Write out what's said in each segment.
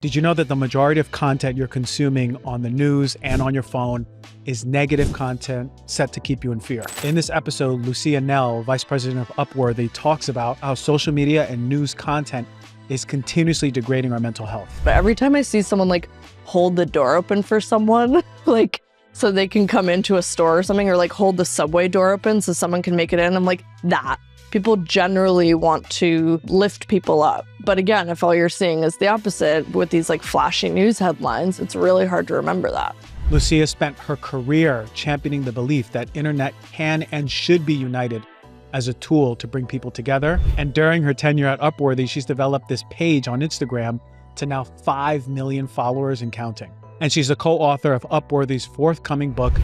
Did you know that the majority of content you're consuming on the news and on your phone is negative content set to keep you in fear? In this episode, Lucia Knell, Vice President of Upworthy, talks about how social media and news content is continuously degrading our mental health. But every time I see someone like hold the door open for someone, like so they can come into a store or something, or like hold the subway door open so someone can make it in, I'm like, that. People generally want to lift people up. But again, if all you're seeing is the opposite with these like flashy news headlines, it's really hard to remember that. Lucia spent her career championing the belief that internet can and should be united as a tool to bring people together. And during her tenure at Upworthy, she's developed this page on Instagram to now 5 million followers and counting. And she's a co-author of Upworthy's forthcoming book,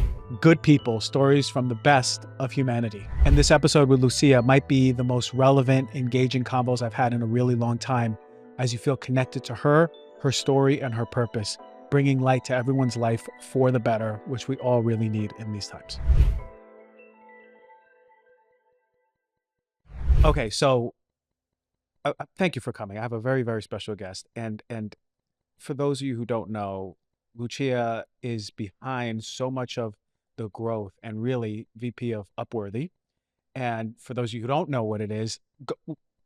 Good People, Stories from the Best of Humanity. And this episode with Lucia might be the most relevant, engaging combos I've had in a really long time, as you feel connected to her, her story, and her purpose, bringing light to everyone's life for the better, which we all really need in these times. Okay, so thank you for coming. I have a very, very special guest. And for those of you who don't know, Lucia is behind so much of the growth and really VP of Upworthy. And for those of you who don't know what it is,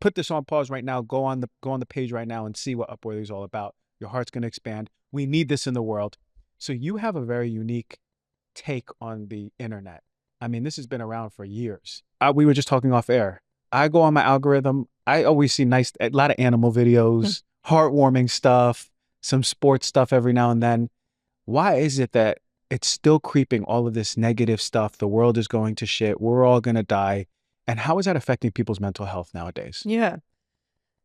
put this on pause right now. Go on the page right now and see what Upworthy is all about. Your heart's going to expand. We need this in the world. So you have a very unique take on the internet. I mean, this has been around for years. We were just talking off air. I go on my algorithm. I always see a lot of animal videos, heartwarming stuff, some sports stuff every now and then. Why is it that it's still creeping all of this negative stuff? The world is going to shit. We're all going to die. And how is that affecting people's mental health nowadays? Yeah.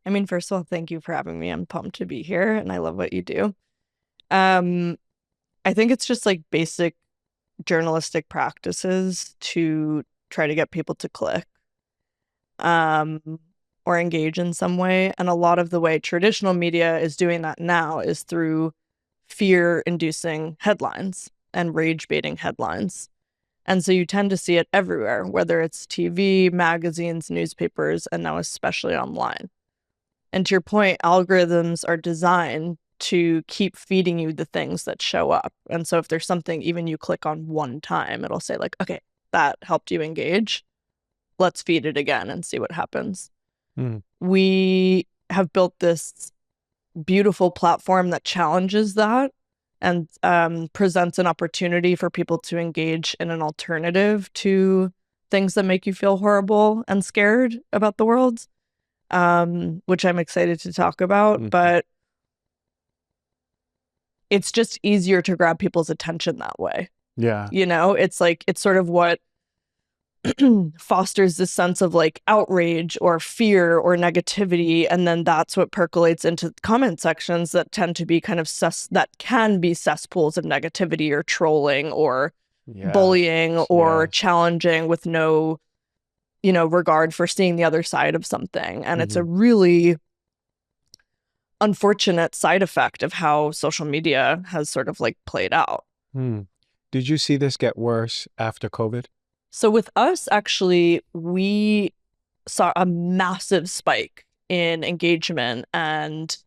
I mean, first of all, thank you for having me. I'm pumped to be here and I love what you do. I think it's just like basic journalistic practices to try to get people to click or engage in some way. And a lot of the way traditional media is doing that now is through fear-inducing headlines and rage-baiting headlines. And so you tend to see it everywhere, whether it's TV, magazines, newspapers, and now especially online. And to your point, algorithms are designed to keep feeding you the things that show up. And so if there's something even you click on one time, it'll say like, okay, that helped you engage. Let's feed it again and see what happens. We have built this beautiful platform that challenges that and presents an opportunity for people to engage in an alternative to things that make you feel horrible and scared about the world, which I'm excited to talk about. But it's just easier to grab people's attention that way. Yeah. You know, it's like, it's sort of what fosters this sense of like outrage or fear or negativity, and then that's what percolates into comment sections that tend to be kind of that can be cesspools of negativity or trolling or bullying or challenging with no, regard for seeing the other side of something. And it's a really unfortunate side effect of how social media has sort of like played out. Did you see this get worse after COVID? So with us, actually, we saw a massive spike in engagement and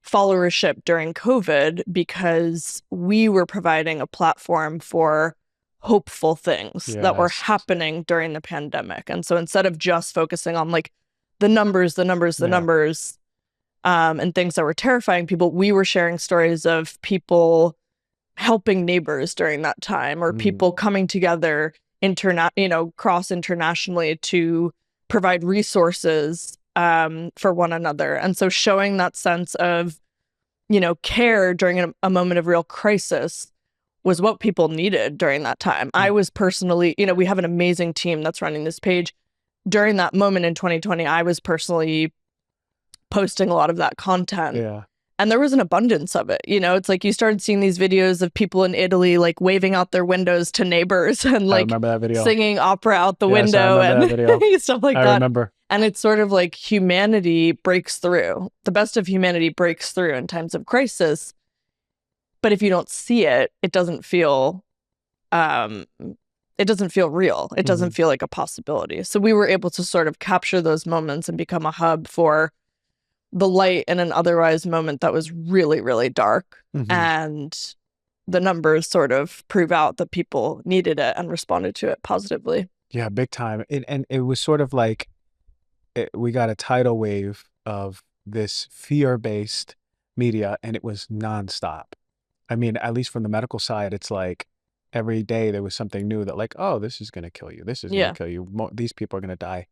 followership during COVID because we were providing a platform for hopeful things that were happening during the pandemic. And so instead of just focusing on like the numbers, and things that were terrifying people, we were sharing stories of people helping neighbors during that time, or people coming together cross internationally to provide resources for one another. And so showing that sense of, care during a moment of real crisis was what people needed during that time. I was personally, we have an amazing team that's running this page. During that moment in 2020, I was personally posting a lot of that content. Yeah. And there was an abundance of it. It's like you started seeing these videos of people in Italy like waving out their windows to neighbors and like singing opera out the window and stuff like that. I remember. And it's sort of like humanity breaks through. The best of humanity breaks through in times of crisis. But if you don't see it, it doesn't feel real. It doesn't feel like a possibility. So we were able to sort of capture those moments and become a hub for the light in an otherwise moment that was really, really dark. Hmm. And the numbers sort of prove out that people needed it and responded to it positively. Yeah, big time. And it was sort of like we got a tidal wave of this fear-based media, and it was nonstop. I mean, at least from the medical side, it's like every day there was something new that like, oh, this is going to kill you. This is going to Yeah. kill you. These people are going to die.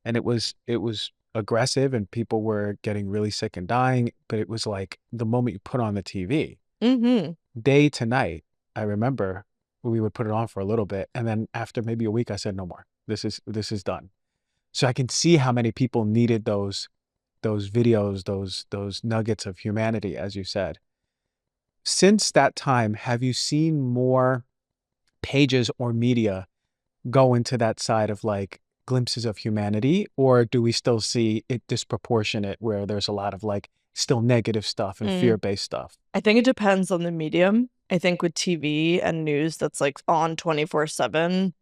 And it was aggressive, and people were getting really sick and dying. But it was like the moment you put on the TV, Mm-hmm. day to night, I remember we would put it on for a little bit. And then after maybe a week, I said, no more. This is done. So I can see how many people needed those videos, those nuggets of humanity, as you said. Since that time, have you seen more pages or media go into that side of like glimpses of humanity, or do we still see it disproportionate where there's a lot of like still negative stuff and Mm. fear-based stuff? I think it depends on the medium. I think with TV and news that's like on 24/7,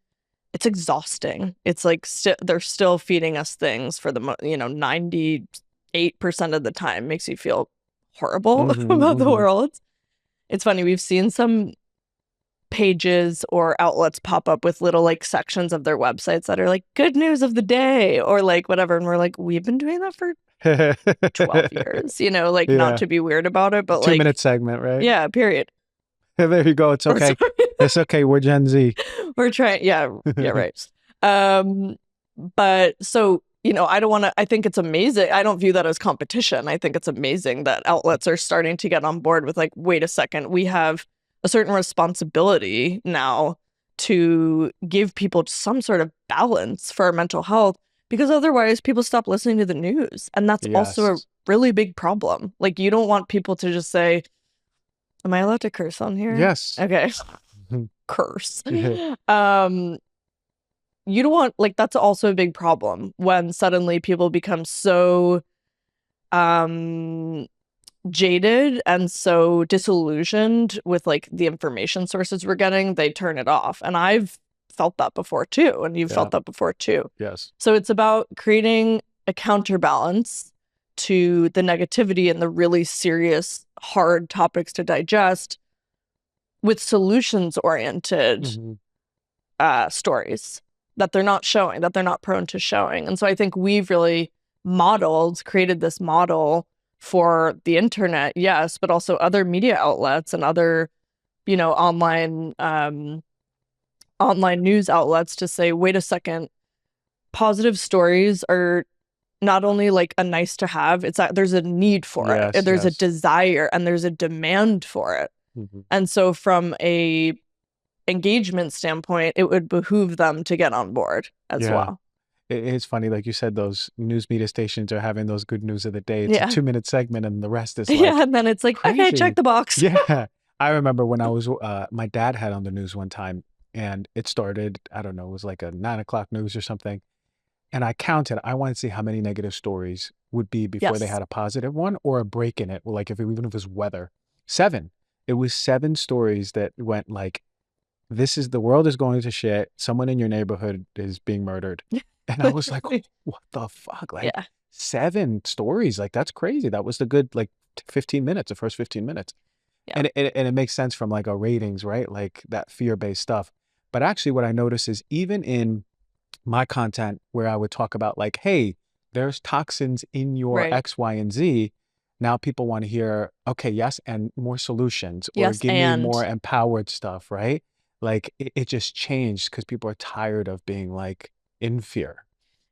it's exhausting. It's like they're still feeding us things for 98% of the time. Makes you feel horrible about the Hmm. world. It's funny, we've seen some pages or outlets pop up with little like sections of their websites that are like good news of the day or like whatever, and we're like, we've been doing that for 12 years, like not Yeah. to be weird about it, but 2 minute like, segment, right? yeah, period. There you go. It's Or okay. sorry. It's okay. We're Gen Z. We're trying, yeah, right. Um, but so, I don't want to, I think it's amazing. I don't view that as competition. I think it's amazing that outlets are starting to get on board with like, wait a second, we have a certain responsibility now to give people some sort of balance for our mental health, because otherwise people stop listening to the news. And that's also a Yes. really big problem. Like, you don't want people to just say, am I allowed to curse on here? Yes. Okay. Curse. You don't want, like, that's also a big problem when suddenly people become so jaded and so disillusioned with like the information sources we're getting, they turn it off. And I've felt that before too, and you've Yeah. felt that before too. Yes. So it's about creating a counterbalance to the negativity and the really serious, hard topics to digest with solutions oriented Mhm. stories that they're not showing, that they're not prone to showing. And so I think we've really created this model for the internet, yes, but also other media outlets and other, online news outlets to say, wait a second, positive stories are not only like a nice to have, it's that there's a need for it. Yes, There's a yes. desire and there's a demand for it. Mhm. And so from a engagement standpoint, it would behoove them to get on board as Yeah. well. It's funny, like you said, those news media stations are having those good news of the day. It's a Yeah. 2 minute segment, and the rest is Yeah. like And then it's like, okay, check crazy. the box. Yeah. I remember when I was, my dad had on the news one time, and it started, I don't know, it was like a 9 o'clock news or something. And I counted, I wanted to see how many negative stories would be before they Yes. had a positive one or a break in it. Like even if it was weather. 7. It was 7 stories that went like, this is the world is going to shit. Someone in your neighborhood is being murdered. And I was like, what the fuck? Like Yeah. 7 stories. Like that's crazy. That was the good like 15 minutes, the first 15 minutes. Yeah. And it makes sense from like a ratings, right? Like that fear-based stuff. But actually what I notice is even in my content where I would talk about like, hey, there's toxins in your Right. X, Y, and Z. Now people want to hear, okay, yes, and more solutions, or Yes. give me more And empowered stuff, right? Like it just changed because people are tired of being like in fear.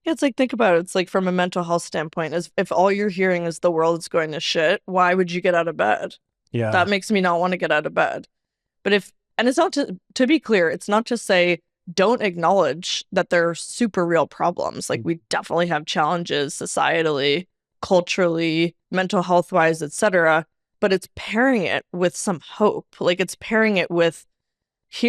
it's like, think about it. It's like from a mental health standpoint, is if all you're hearing is the world's going to shit, why would you get out of bed? Yeah. That makes me not want to get out of bed. But and it's not to be clear, it's not to say don't acknowledge that there are super real problems. Like, we definitely have challenges societally, culturally, mental health wise, etc. But it's pairing it with some hope. Like, it's pairing it with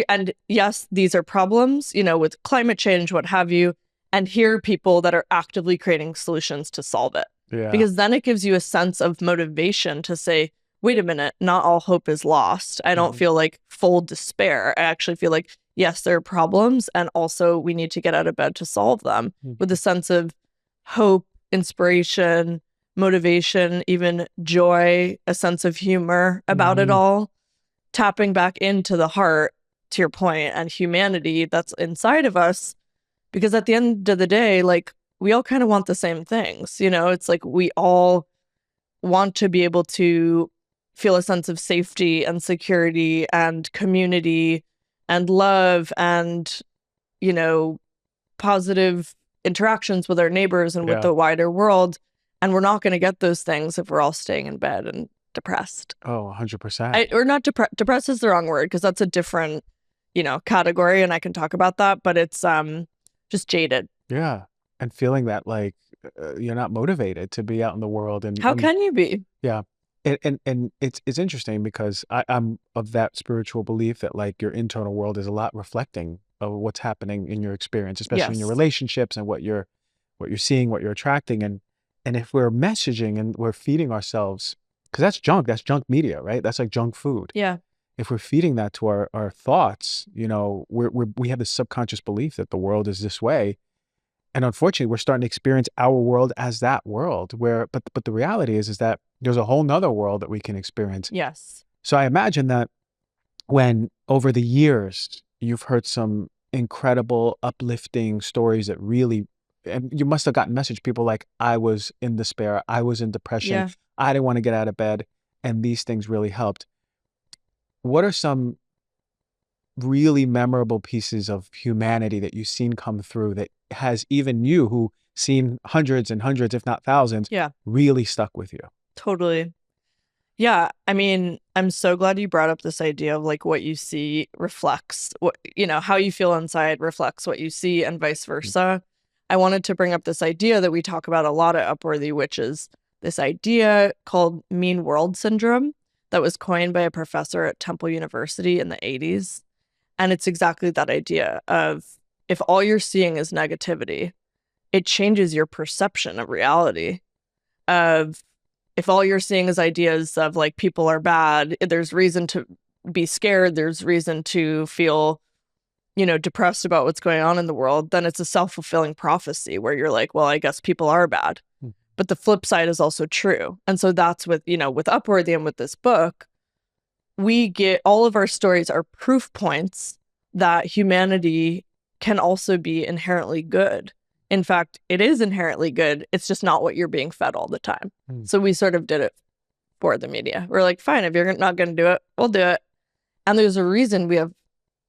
and yes, these are problems, with climate change, what have you. And here are people that are actively creating solutions to solve it. Yeah. Because then it gives you a sense of motivation to say, wait a minute, not all hope is lost. I don't feel like full despair. I actually feel like, yes, there are problems, and also we need to get out of bed to solve them with a sense of hope, inspiration, motivation, even joy, a sense of humor about it all, tapping back into the heart, to your point, and humanity that's inside of us. Because at the end of the day, like, we all kind of want the same things, you know? It's like we all want to be able to feel a sense of safety and security and community and love and, you know, positive interactions with our neighbors and with Yeah. the wider world. And we're not going to get those things if we're all staying in bed and depressed. Oh, 100%. Or not depressed is the wrong word, because that's a different, you know, category, and I can talk about that, but it's just jaded. Yeah. And feeling that like you're not motivated to be out in the world. And How can you be? yeah. And it's interesting because I'm of that spiritual belief that like your internal world is a lot reflecting of what's happening in your experience, especially in your Yes. relationships and what you're seeing, what you're attracting. And if we're messaging and we're feeding ourselves, because that's junk media, right? That's like junk food. Yeah. If we're feeding that to our thoughts, you know, we have this subconscious belief that the world is this way. And unfortunately, we're starting to experience our world as that world but the reality is that there's a whole nother world that we can experience. Yes. So I imagine that when over the years, you've heard some incredible uplifting stories that really, and you must have gotten message people like, I was in despair, I was in depression, Yeah. I didn't want to get out of bed, and these things really helped. What are some really memorable pieces of humanity that you've seen come through that has even you who seen hundreds and hundreds, if not thousands, Yeah. really stuck with you? Totally. Yeah, I mean, I'm so glad you brought up this idea of like what you see reflects what, you know, how you feel inside reflects what you see and vice versa. I wanted to bring up this idea that we talk about a lot at Upworthy, which is this idea called mean world syndrome that was coined by a professor at Temple University in the 80s. And it's exactly that idea of if all you're seeing is negativity, it changes your perception of reality. Of if all you're seeing is ideas of like people are bad, there's reason to be scared, there's reason to feel, you know, depressed about what's going on in the world, then it's a self-fulfilling prophecy where you're like, well, I guess people are bad. But the flip side is also true. And so that's with, you know, with Upworthy and with this book, we get all of our stories are proof points that humanity can also be inherently good. In fact, it is inherently good. It's just not what you're being fed all the time. So we sort of did it for the media. We're like, fine, if you're not going to do it, we'll do it. And there's a reason we have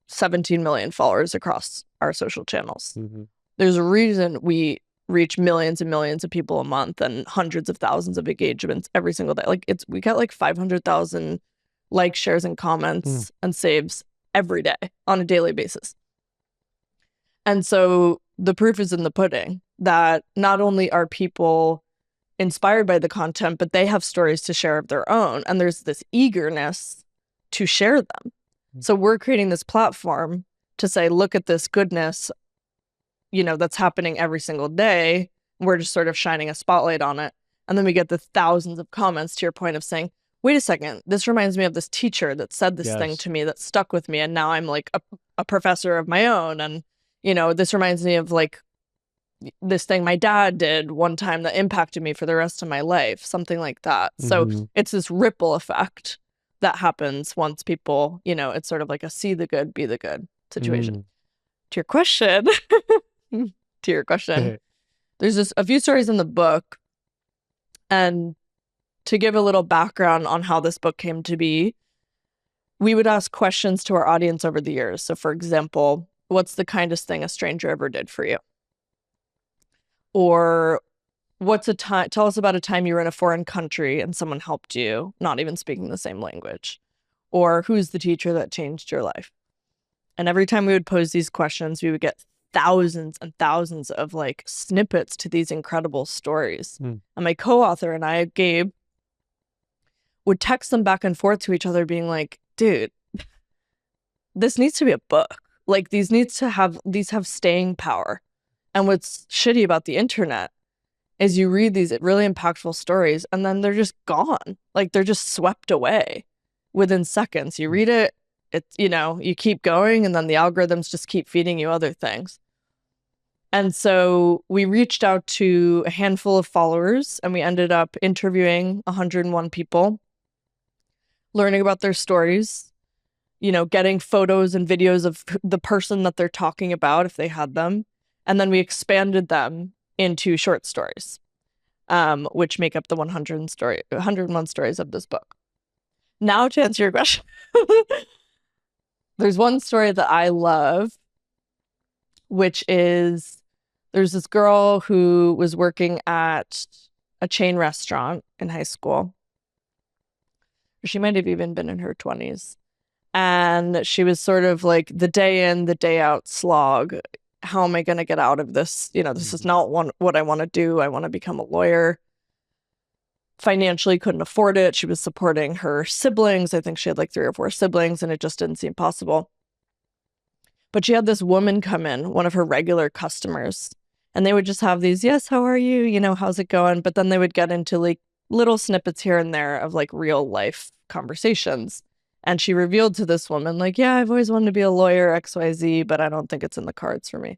17 million followers across our social channels. There's a reason we reach millions and millions of people a month and hundreds of thousands of engagements every single day. Like we got like 500,000 likes, shares, and comments and saves every day on a daily basis. And so the proof is in the pudding that not only are people inspired by the content, but they have stories to share of their own. And there's this eagerness to share them. So we're creating this platform to say, look at this goodness, you know, that's happening every single day. We're just sort of shining a spotlight on it. And then we get the thousands of comments to your point of saying, wait a second, this reminds me of this teacher that said this thing to me that stuck with me. And now I'm like a professor of my own. And, you know, this reminds me of like this thing my dad did one time that impacted me for the rest of my life, something like that. So it's this ripple effect that happens once people, you know, it's sort of like a see the good, be the good situation. To your question, there's just a few stories in the book. And to give a little background on how this book came to be, we would ask questions to our audience over the years. So for example, what's the kindest thing a stranger ever did for you? Or tell us about a time you were in a foreign country and someone helped you, not even speaking the same language. Or who's the teacher that changed your life? And every time we would pose these questions, we would get thousands and thousands of like snippets to these incredible stories. And my co-author and I, Gabe, would text them back and forth to each other being like, dude, this needs to be a book. Like these have staying power. And what's shitty about the internet is you read these really impactful stories and then they're just gone. Like they're just swept away within seconds. You read it, it's, you know, you keep going and then the algorithms just keep feeding you other things. And so we reached out to a handful of followers, and we ended up interviewing 101 people, learning about their stories, getting photos and videos of the person that they're talking about if they had them. And then we expanded them into short stories, which make up the 101 stories of this book. Now to answer your question, there's one story that I love, which is there's this girl who was working at a chain restaurant in high school. She might have even been in her 20s. And she was sort of like the day in, the day out slog. How am I going to get out of this? This is not what I want to do. I want to become a lawyer. Financially couldn't afford it. She was supporting her siblings. I think she had like 3 or 4 siblings, and it just didn't seem possible. But she had this woman come in, one of her regular customers, and they would just have these, yes, how are you? How's it going? But then they would get into like little snippets here and there of like real life conversations. And she revealed to this woman, like, yeah, I've always wanted to be a lawyer, XYZ, but I don't think it's in the cards for me.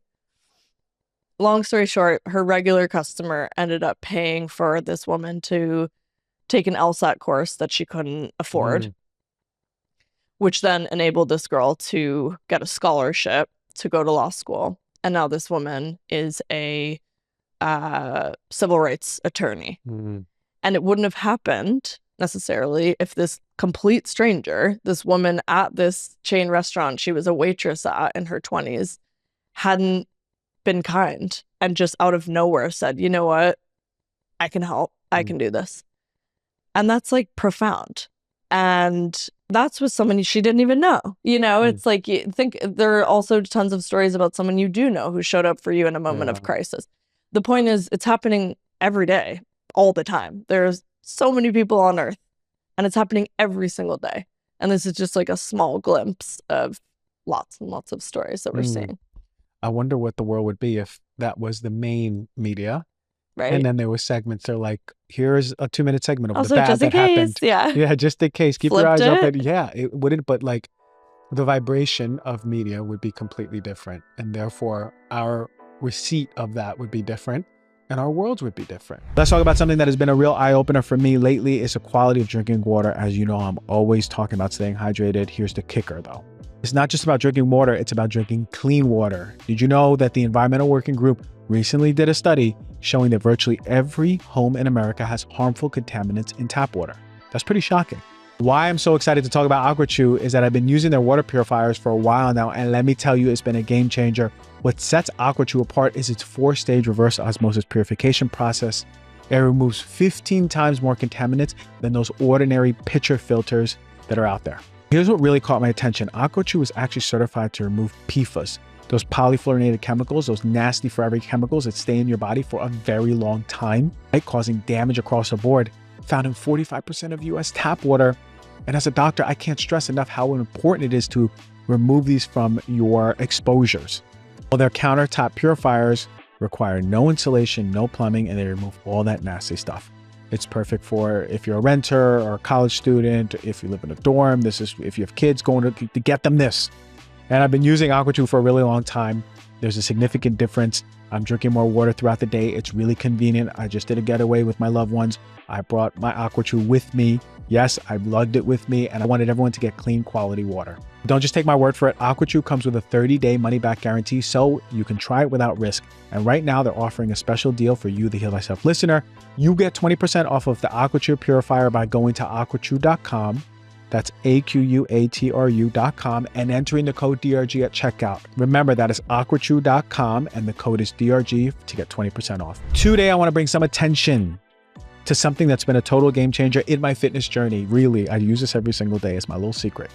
Long story short, her regular customer ended up paying for this woman to take an LSAT course that she couldn't afford, which then enabled this girl to get a scholarship to go to law school. And now this woman is a civil rights attorney. And it wouldn't have happened necessarily if this complete stranger, this woman at this chain restaurant she was a waitress at in her 20s, hadn't been kind and just out of nowhere said, you know what, I can help. I can do this. And that's like profound. And that's with someone she didn't even know. It's like, you think there are also tons of stories about someone you do know who showed up for you in a moment of crisis. The point is, it's happening every day, all the time. There's so many people on earth, and it's happening every single day. And this is just like a small glimpse of lots and lots of stories that we're seeing. I wonder what the world would be if that was the main media. Right. And then there were segments. They're like, here's a 2-minute segment of also, the bad just in that case, happened. Yeah, just in case. Keep your Flipped eyes it. open. Yeah, it wouldn't, but like the vibration of media would be completely different. And therefore, our receipt of that would be different. And our worlds would be different. Let's talk about something that has been a real eye-opener for me lately. It's the quality of drinking water. As you know, I'm always talking about staying hydrated. Here's the kicker though. It's not just about drinking water, it's about drinking clean water. Did you know that the Environmental Working Group recently did a study showing that virtually every home in America has harmful contaminants in tap water? That's pretty shocking. Why I'm so excited to talk about AquaChew is that I've been using their water purifiers for a while now, and let me tell you, it's been a game changer. What sets AquaChew apart is its 4-stage reverse osmosis purification process. It removes 15 times more contaminants than those ordinary pitcher filters that are out there. Here's what really caught my attention. AquaChew is actually certified to remove PFAS, those polyfluorinated chemicals, those nasty forever chemicals that stay in your body for a very long time, right? Causing damage across the board, found in 45% of US tap water. And as a doctor, I can't stress enough how important it is to remove these from your exposures. Well, their countertop purifiers require no insulation, no plumbing, and they remove all that nasty stuff. It's perfect for if you're a renter or a college student, if you live in a dorm. This is if you have kids, going to get them this. And I've been using AquaChew for a really long time. There's a significant difference. I'm drinking more water throughout the day. It's really convenient. I just did a getaway with my loved ones. I brought my AquaChew with me. Yes, I lugged it with me, and I wanted everyone to get clean, quality water. Don't just take my word for it. AquaChew comes with a 30-day money-back guarantee, so you can try it without risk. And right now, they're offering a special deal for you, the Heal Thyself listener. You get 20% off of the AquaChew purifier by going to aquachew.com. That's AQUATRU.com and entering the code DRG at checkout. Remember, that is aquachew.com and the code is DRG to get 20% off. Today, I want to bring some attention to something that's been a total game changer in my fitness journey. Really, I use this every single day. It's my little secret.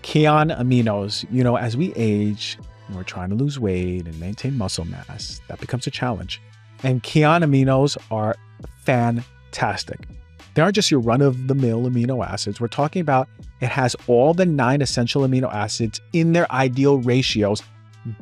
Kion aminos. You know, as we age and we're trying to lose weight and maintain muscle mass, that becomes a challenge. And Kion aminos are fantastic. They aren't just your run-of-the-mill amino acids. We're talking about it has all the 9 essential amino acids in their ideal ratios,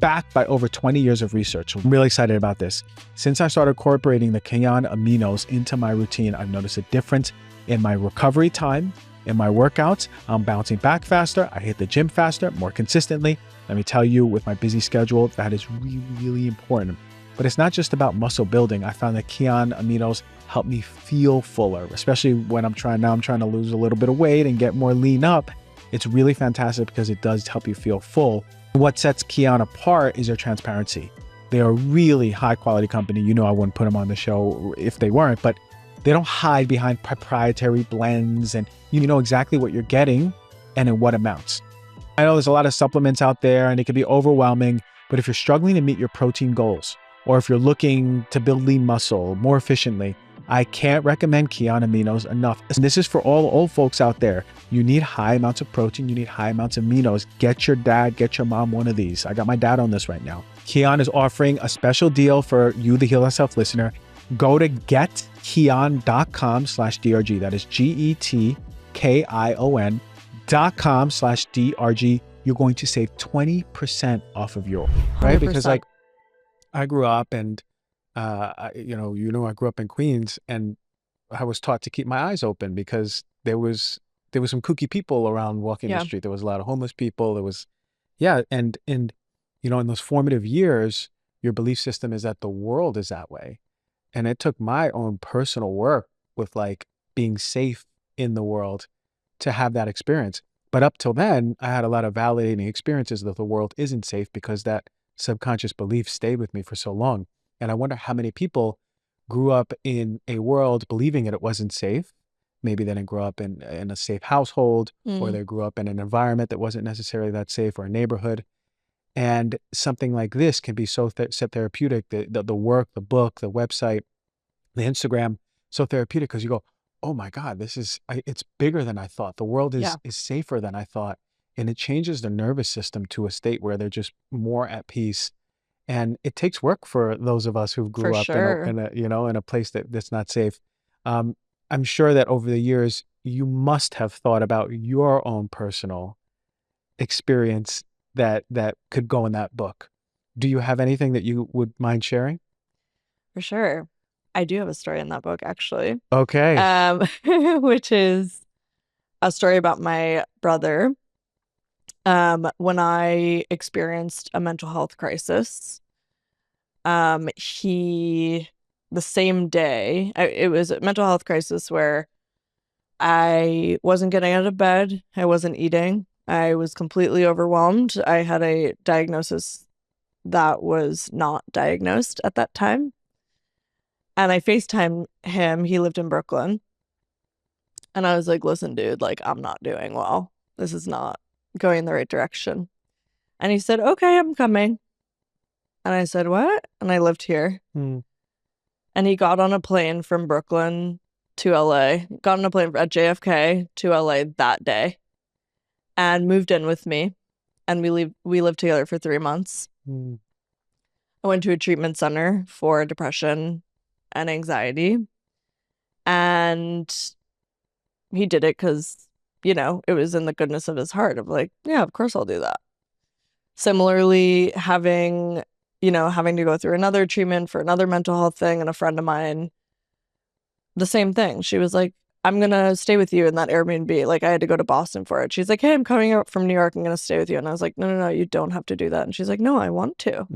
backed by over 20 years of research. I'm really excited about this. Since I started incorporating the Kion aminos into my routine, I've noticed a difference in my recovery time, in my workouts. I'm bouncing back faster. I hit the gym faster, more consistently. Let me tell you, with my busy schedule, that is really, really important. But it's not just about muscle building. I found that Kion aminos help me feel fuller, especially when I'm trying to lose a little bit of weight and get more lean up. It's really fantastic because it does help you feel full. What sets Kion apart is their transparency. They are a really high quality company. You know, I wouldn't put them on the show if they weren't, but they don't hide behind proprietary blends, and you know exactly what you're getting and in what amounts. I know there's a lot of supplements out there and it can be overwhelming, but if you're struggling to meet your protein goals, or if you're looking to build lean muscle more efficiently, I can't recommend Kion aminos enough. And this is for all old folks out there. You need high amounts of protein. You need high amounts of aminos. Get your dad, get your mom one of these. I got my dad on this right now. Kion is offering a special deal for you, the Heal Thyself listener. Go to getkion.com/DRG. That is GETKION.com/DRG. You're going to save 20% off of your, right? 100%. Because like I grew up and I grew up in Queens, and I was taught to keep my eyes open because there was some kooky people around walking the street. There was a lot of homeless people. There was, and in those formative years, your belief system is that the world is that way. And it took my own personal work with like being safe in the world to have that experience. But up till then, I had a lot of validating experiences that the world isn't safe because that subconscious belief stayed with me for so long. And I wonder how many people grew up in a world believing that it wasn't safe. Maybe they didn't grow up in a safe household, or they grew up in an environment that wasn't necessarily that safe, or a neighborhood. And something like this can be so therapeutic. The work, the book, the website, the Instagram, so therapeutic because you go, oh my God, it's bigger than I thought. The world is safer than I thought. And it changes the nervous system to a state where they're just more at peace. And it takes work for those of us who grew up in a place that's not safe. I'm sure that over the years, you must have thought about your own personal experience that could go in that book. Do you have anything that you would mind sharing? For sure. I do have a story in that book, actually. Okay. Which is a story about my brother. When I experienced a mental health crisis, the same day, it was a mental health crisis where I wasn't getting out of bed. I wasn't eating. I was completely overwhelmed. I had a diagnosis that was not diagnosed at that time. And I FaceTimed him. He lived in Brooklyn. And I was like, listen, dude, like, I'm not doing well. This is not going in the right direction. And he said, okay, I'm coming. And I said, what? And I lived here. And he got on a plane from Brooklyn to LA, got on a plane at JFK to LA that day, and moved in with me. And we lived together for 3 months. I went to a treatment center for depression and anxiety. And he did it because, it was in the goodness of his heart of like, yeah, of course I'll do that. Similarly, having to go through another treatment for another mental health thing, and a friend of mine, the same thing. She was like, I'm going to stay with you in that Airbnb. Like, I had to go to Boston for it. She's like, hey, I'm coming out from New York. I'm going to stay with you. And I was like, no, you don't have to do that. And she's like, no, I want to,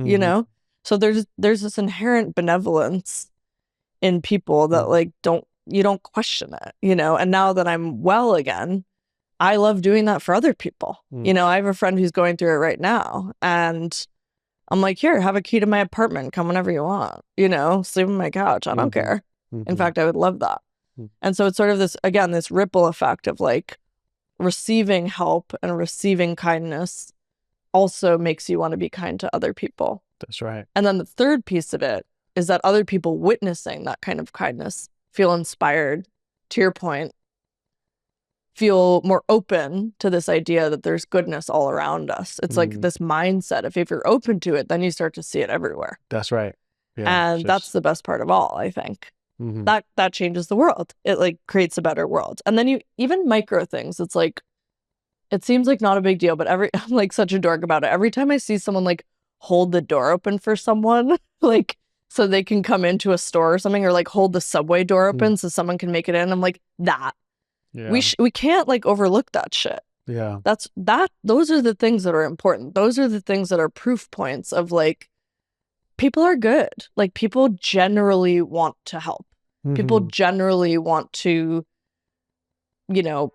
So there's this inherent benevolence in people that like, you don't question it, And now that I'm well again, I love doing that for other people. I have a friend who's going through it right now, and I'm like, here, have a key to my apartment. Come whenever you want, sleep on my couch. I don't care. In fact, I would love that. And so it's sort of this ripple effect of like receiving help and receiving kindness also makes you want to be kind to other people. That's right. And then the third piece of it is that other people witnessing that kind of kindness feel inspired, to your point, feel more open to this idea that there's goodness all around us. It's like this mindset of if you're open to it, then you start to see it everywhere. That's right. Yeah, and that's the best part of all, I think. That changes the world. It like creates a better world. And then even micro things, it's like, it seems like not a big deal, but I'm like such a dork about it. Every time I see someone like hold the door open for someone, like so they can come into a store or something, or like hold the subway door open so someone can make it in, I'm like, that. Yeah. We can't like overlook that shit. Yeah. Those are the things that are important. Those are the things that are proof points of like people are good. Like, people generally want to help. People Mm-hmm. generally want to, you know,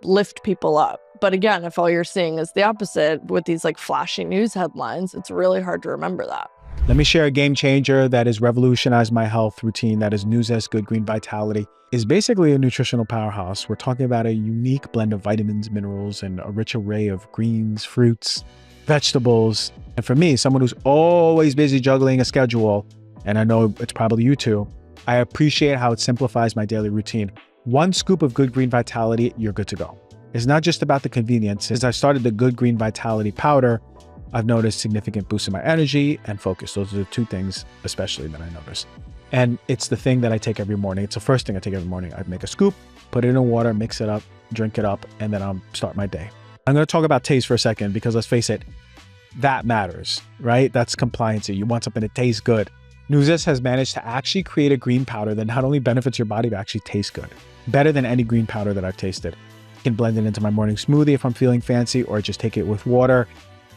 lift people up. But again, if all you're seeing is the opposite with these like flashy news headlines, it's really hard to remember that. Let me share a game changer that has revolutionized my health routine. That is Nuzest Good Green Vitality. Is basically a nutritional powerhouse. We're talking about a unique blend of vitamins, minerals, and a rich array of greens, fruits, vegetables. And for me, someone who's always busy juggling a schedule, and I know it's probably you too, I appreciate how it simplifies my daily routine. One scoop of Good Green Vitality, you're good to go. It's not just about the convenience. Since I started the Good Green Vitality powder, I've noticed significant boost in my energy and focus. Those are the two things, especially, that I noticed. And it's the thing that I take every morning. It's the first thing I take every morning. I make a scoop, put it in water, mix it up, drink it up, and then I'll start my day. I'm going to talk about taste for a second because let's face it, that matters, right? That's compliancy. You want something that tastes good. Nuzest has managed to actually create a green powder that not only benefits your body, but actually tastes good. Better than any green powder that I've tasted. I can blend it into my morning smoothie if I'm feeling fancy, or just take it with water,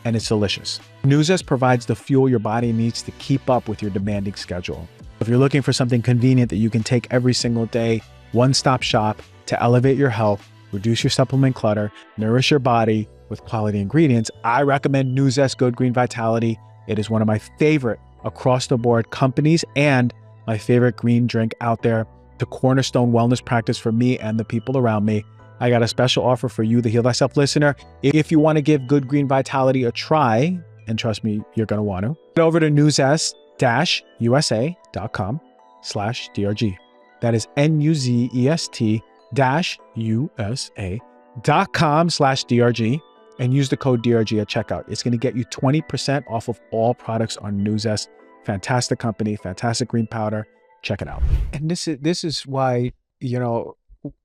and it's delicious. Nuzest provides the fuel your body needs to keep up with your demanding schedule. If you're looking for something convenient that you can take every single day, one-stop shop to elevate your health, reduce your supplement clutter, nourish your body with quality ingredients, I recommend Nuzest Good Green Vitality. It is one of my favorite across-the-board companies and my favorite green drink out there. The cornerstone wellness practice for me and the people around me. I got a special offer for you, the Heal Thyself listener. If you want to give Good Green Vitality a try, and trust me, you're going to want to, head over to nuzest-usa.com/DRG. That is NUZEST-USA.com/DRG, and use the code DRG at checkout. It's going to get you 20% off of all products on Nuzest. Fantastic company, fantastic green powder. Check it out. And this is why, you know,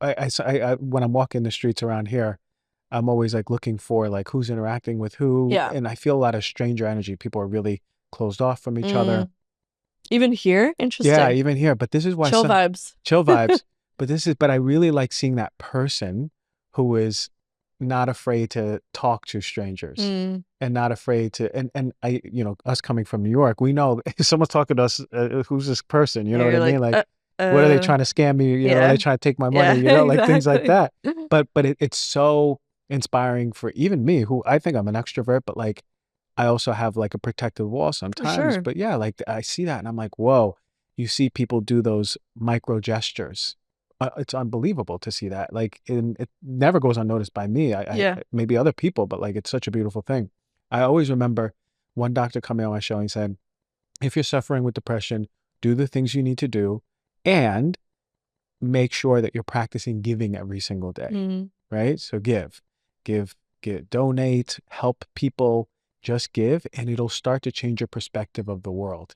I when I'm walking the streets around here, I'm always like looking for like who's interacting with who. Yeah. And I feel a lot of stranger energy. People are really closed off from each other. Even here? Interesting. Yeah, even here. But this is why chill vibes. Chill vibes. But I really like seeing that person who is not afraid to talk to strangers and not afraid to, and I, you know, us coming from New York, we know if someone's talking to us, who's this person? You know what I mean? Like, what are they trying to scam me? You know, are they trying to take my money? You know, like things like that. But it's so inspiring for even me, who I think I'm an extrovert, but like I also have like a protective wall sometimes. Sure. But yeah, like I see that and I'm like, whoa, you see people do those micro gestures. It's unbelievable to see that. Like, it never goes unnoticed by me. I maybe other people, but like, it's such a beautiful thing. I always remember one doctor coming on my show and said, if you're suffering with depression, do the things you need to do and make sure that you're practicing giving every single day, right? So give, donate, help people, just give, and it'll start to change your perspective of the world.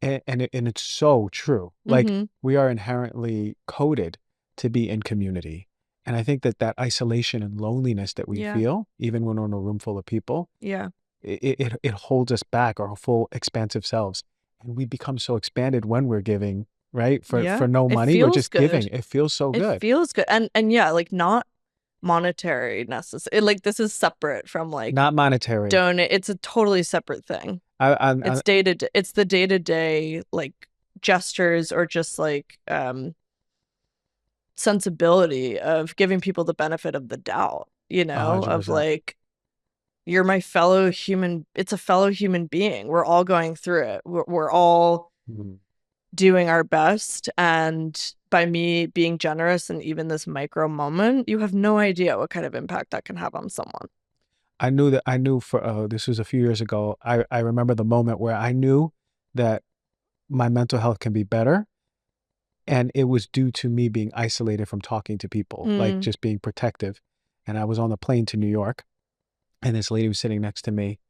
And it's so true. Like, we are inherently coded to be in community. And I think that isolation and loneliness that we feel, even when we're in a room full of people, it holds us back, our full expansive selves. And we become so expanded when we're giving, right? For no money, we're just giving. It feels so good. It feels good. And yeah, like not monetary necessarily. Like, this is separate from like not monetary. Donate. It's a totally separate thing. It's the day-to-day like gestures or just like sensibility of giving people the benefit of the doubt, you know, 100%. of like, you're my fellow human. It's a fellow human being. We're all going through it. We're all doing our best. And by me being generous in even this micro moment, you have no idea what kind of impact that can have on someone. I knew for, this was a few years ago. I remember the moment where I knew that my mental health can be better. And it was due to me being isolated from talking to people, like just being protective. And I was on the plane to New York and this lady was sitting next to me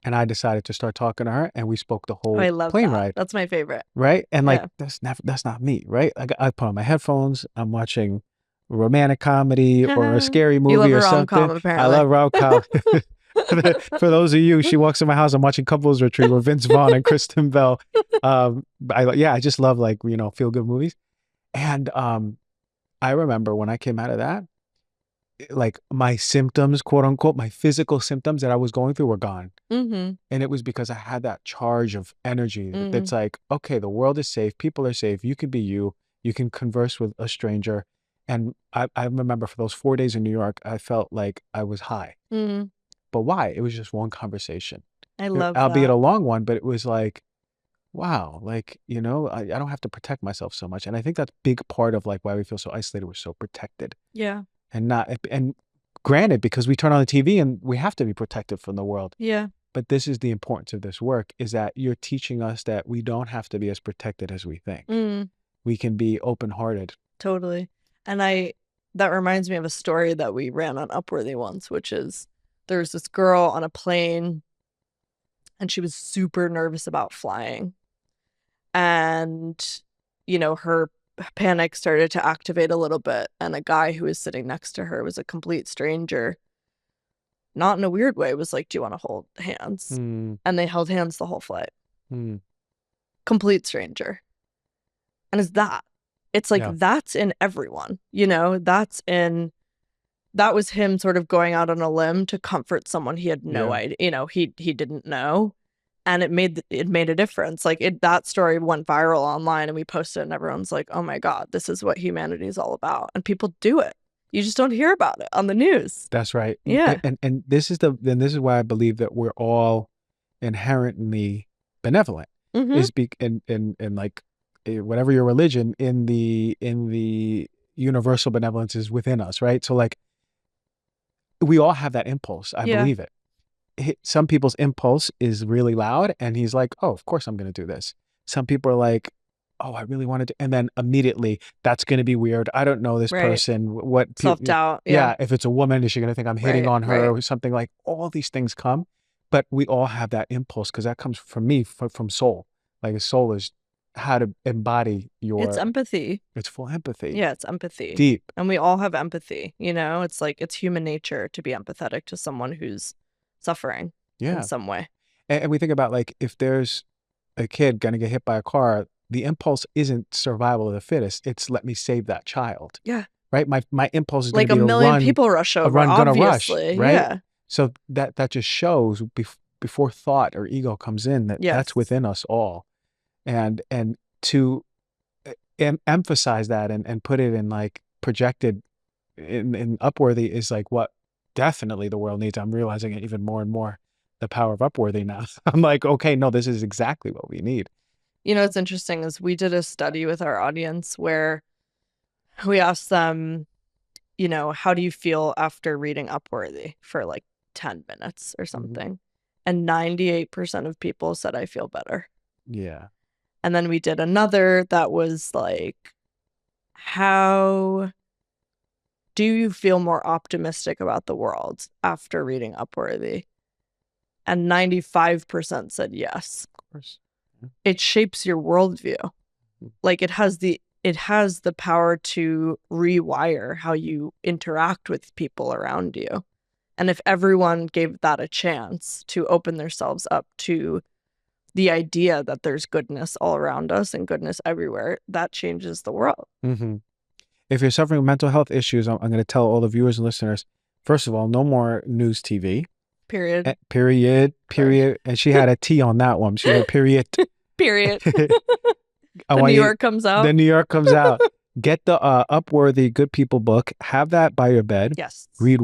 and I decided to start talking to her and we spoke the whole plane ride. That's my favorite. Right. And like, that's not me. Right. I put on my headphones. I'm watching a romantic comedy or a scary movie or something. Apparently. I love rom-com. For those of you, she walks in my house, I'm watching Couples Retreat with Vince Vaughn and Kristen Bell. I just love, like, you know, feel good movies. And I remember when I came out of that, like my symptoms, quote unquote, my physical symptoms that I was going through were gone. Mm-hmm. And it was because I had that charge of energy Mm. that's like, okay, the world is safe, people are safe, you can be you can converse with a stranger. And I remember for those 4 days in New York, I felt like I was high. Mm. But why? It was just one conversation, I love albeit a that. long one, but it was like, wow, like, I don't have to protect myself so much. And I think that's a big part of like why we feel so isolated. We're so protected Yeah. and not, and granted, because we turn on the TV and we have to be protected from the world. Yeah. But this is the importance of this work, is that you're teaching us that we don't have to be as protected as we think. Mm. We can be open-hearted. Totally. And that reminds me of a story that we ran on Upworthy once, which is there was this girl on a plane and she was super nervous about flying. And, her panic started to activate a little bit. And a guy who was sitting next to her was a complete stranger, not in a weird way, was like, "Do you want to hold hands?" Mm, And they held hands the whole flight. mm, Complete stranger. And it's like yeah, that's in everyone, that was him sort of going out on a limb to comfort someone he had no yeah. idea, he didn't know. And it made a difference. Like that story went viral online and we posted it and everyone's like, oh my God, this is what humanity is all about. And people do it. You just don't hear about it on the news. That's right. Yeah. And this is why I believe that we're all inherently benevolent. Mm-hmm. Is be and like whatever your religion, in the universal benevolence is within us, right? So like we all have that impulse. I Yeah. believe it. Some people's impulse is really loud and he's like, oh, of course I'm going to do this. Some people are like, oh, I really wanted to. And then immediately that's going to be weird. I don't know this Right. person. What people, Self-doubt. Yeah. yeah, if it's a woman, is she going to think I'm hitting Right. on her Right. or something? Like all these things come, but we all have that impulse because that comes from me, from soul. Like a soul is how to embody It's your, empathy. it's full empathy, Yeah, it's empathy. deep. And we all have empathy, It's like it's human nature to be empathetic to someone who's suffering in Yeah. some way. And we think about like, if there's a kid going to get hit by a car, the impulse isn't survival of the fittest. It's let me save that child. Yeah. Right. My impulse is going Like to a be to million run, people rush over, gonna rush. obviously. Right. Yeah. So that just shows before thought or ego comes in that that's Yes. within us all. And to emphasize that and put it in like projected in Upworthy is like what definitely the world needs. I'm realizing it even more and more, the power of Upworthy now. I'm like, okay, no, this is exactly what we need. What's interesting is we did a study with our audience where we asked them, how do you feel after reading Upworthy for like 10 minutes or something? And 98% of people said, I feel better. Yeah. And then we did another that was like, how do you feel more optimistic about the world after reading Upworthy? And 95% said yes. Of course. Yeah. It shapes your worldview. Like it has the power to rewire how you interact with people around you. And if everyone gave that a chance to open themselves up to the idea that there's goodness all around us and goodness everywhere, that changes the world. Mm-hmm. If you're suffering with mental health issues, I'm going to tell all the viewers and listeners, first of all, no more news TV. Period. Period. Period. And she had a T on that one. She said period. Period. The New York comes out. The New York comes out. Get the Upworthy Good People book. Have that by your bed. Yes. Read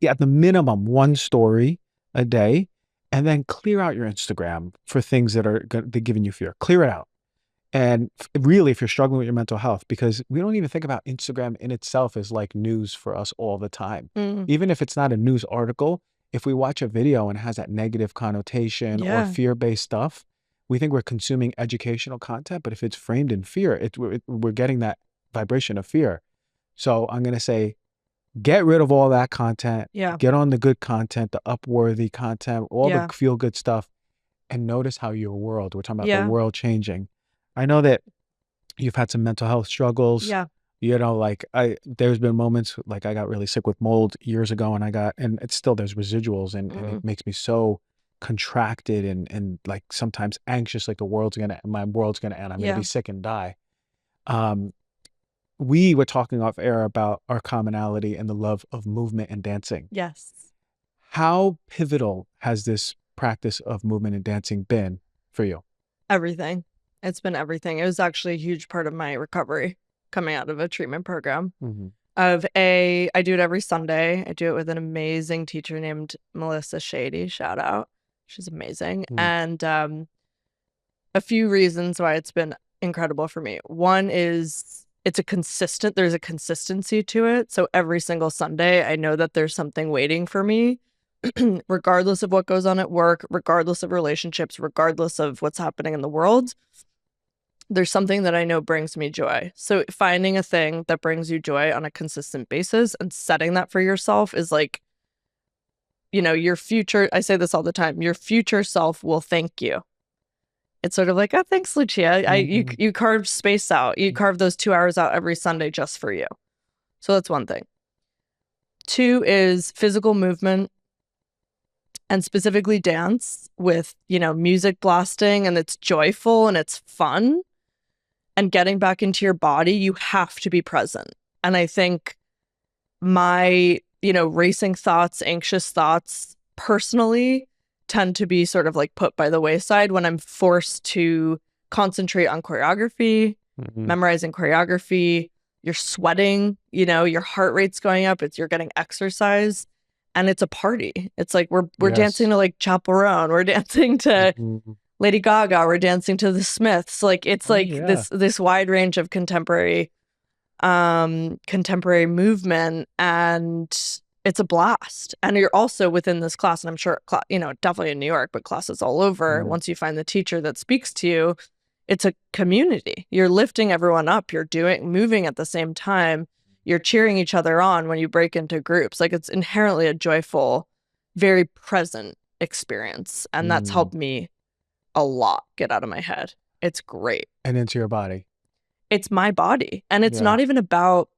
at the minimum one story a day, and then clear out your Instagram for things that are they're giving you fear. Clear it out. And really, if you're struggling with your mental health, because we don't even think about Instagram in itself as like news for us all the time. Mm. Even if it's not a news article, if we watch a video and it has that negative connotation or fear-based stuff, we think we're consuming educational content. But if it's framed in fear, we're getting that vibration of fear. So I'm going to say, get rid of all that content. Yeah. Get on the good content, the Upworthy content, all the feel-good stuff, and notice how your world, we're talking about the world changing. I know that you've had some mental health struggles. Yeah. Like there's been moments like I got really sick with mold years ago and it's still, there's residuals and it makes me so contracted and like sometimes anxious, like my world's going to end. I'm going to be sick and die. we were talking off air about our commonality and the love of movement and dancing. Yes. How pivotal has this practice of movement and dancing been for you? Everything. It's been everything. It was actually a huge part of my recovery coming out of a treatment program. Mm-hmm. I do it every Sunday. I do it with an amazing teacher named Melissa Shady. Shout out. She's amazing. Mm-hmm. And a few reasons why it's been incredible for me. One is there's a consistency to it. So every single Sunday, I know that there's something waiting for me, regardless of what goes on at work, regardless of relationships, regardless of what's happening in the world. There's something that I know brings me joy. So finding a thing that brings you joy on a consistent basis and setting that for yourself is like, your future. I say this all the time. Your future self will thank you. It's sort of like, oh, thanks, Lucia. You carved space out. You carved those 2 hours out every Sunday just for you. So that's one thing. Two is physical movement, and specifically dance with, music blasting, and it's joyful and it's fun. And getting back into your body, you have to be present. And I think my, racing thoughts, anxious thoughts personally tend to be sort of like put by the wayside when I'm forced to concentrate on choreography, memorizing choreography. You're sweating, your heart rate's going up. You're getting exercise, and it's a party. It's like we're dancing to like Chaperone. We're dancing to Lady Gaga. We're dancing to the Smiths. Like it's this wide range of contemporary movement, and it's a blast. And you're also within this class, and I'm sure, definitely in New York, but classes all over. Once you find the teacher that speaks to you, it's a community. You're lifting everyone up. You're moving at the same time. You're cheering each other on when you break into groups. Like it's inherently a joyful, very present experience. And that's helped me a lot get out of my head. It's great. And into your body. It's my body. And it's not even about,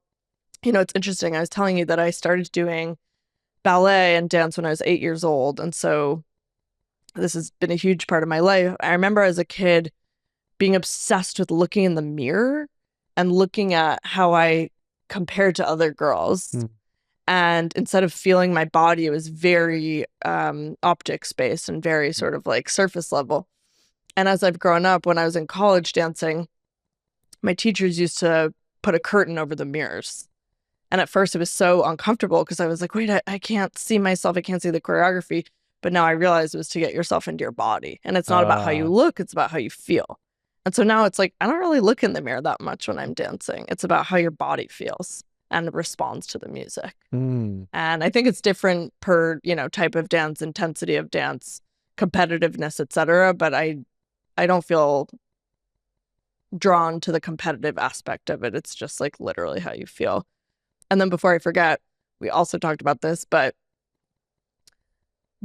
it's interesting. I was telling you that I started doing ballet and dance when I was 8 years old. And so this has been a huge part of my life. I remember as a kid being obsessed with looking in the mirror and looking at how I compared to other girls. And instead of feeling my body, it was very optics based and very sort of like surface level. And as I've grown up, when I was in college dancing, my teachers used to put a curtain over the mirrors. And at first it was so uncomfortable because I was like, wait, I can't see myself. I can't see the choreography. But now I realized it was to get yourself into your body. And it's not about how you look. It's about how you feel. And so now it's like, I don't really look in the mirror that much when I'm dancing. It's about how your body feels and responds to the music. And I think it's different per, type of dance, intensity of dance, competitiveness, etc. But I don't feel drawn to the competitive aspect of it. It's just like literally how you feel. And then before I forget, we also talked about this, but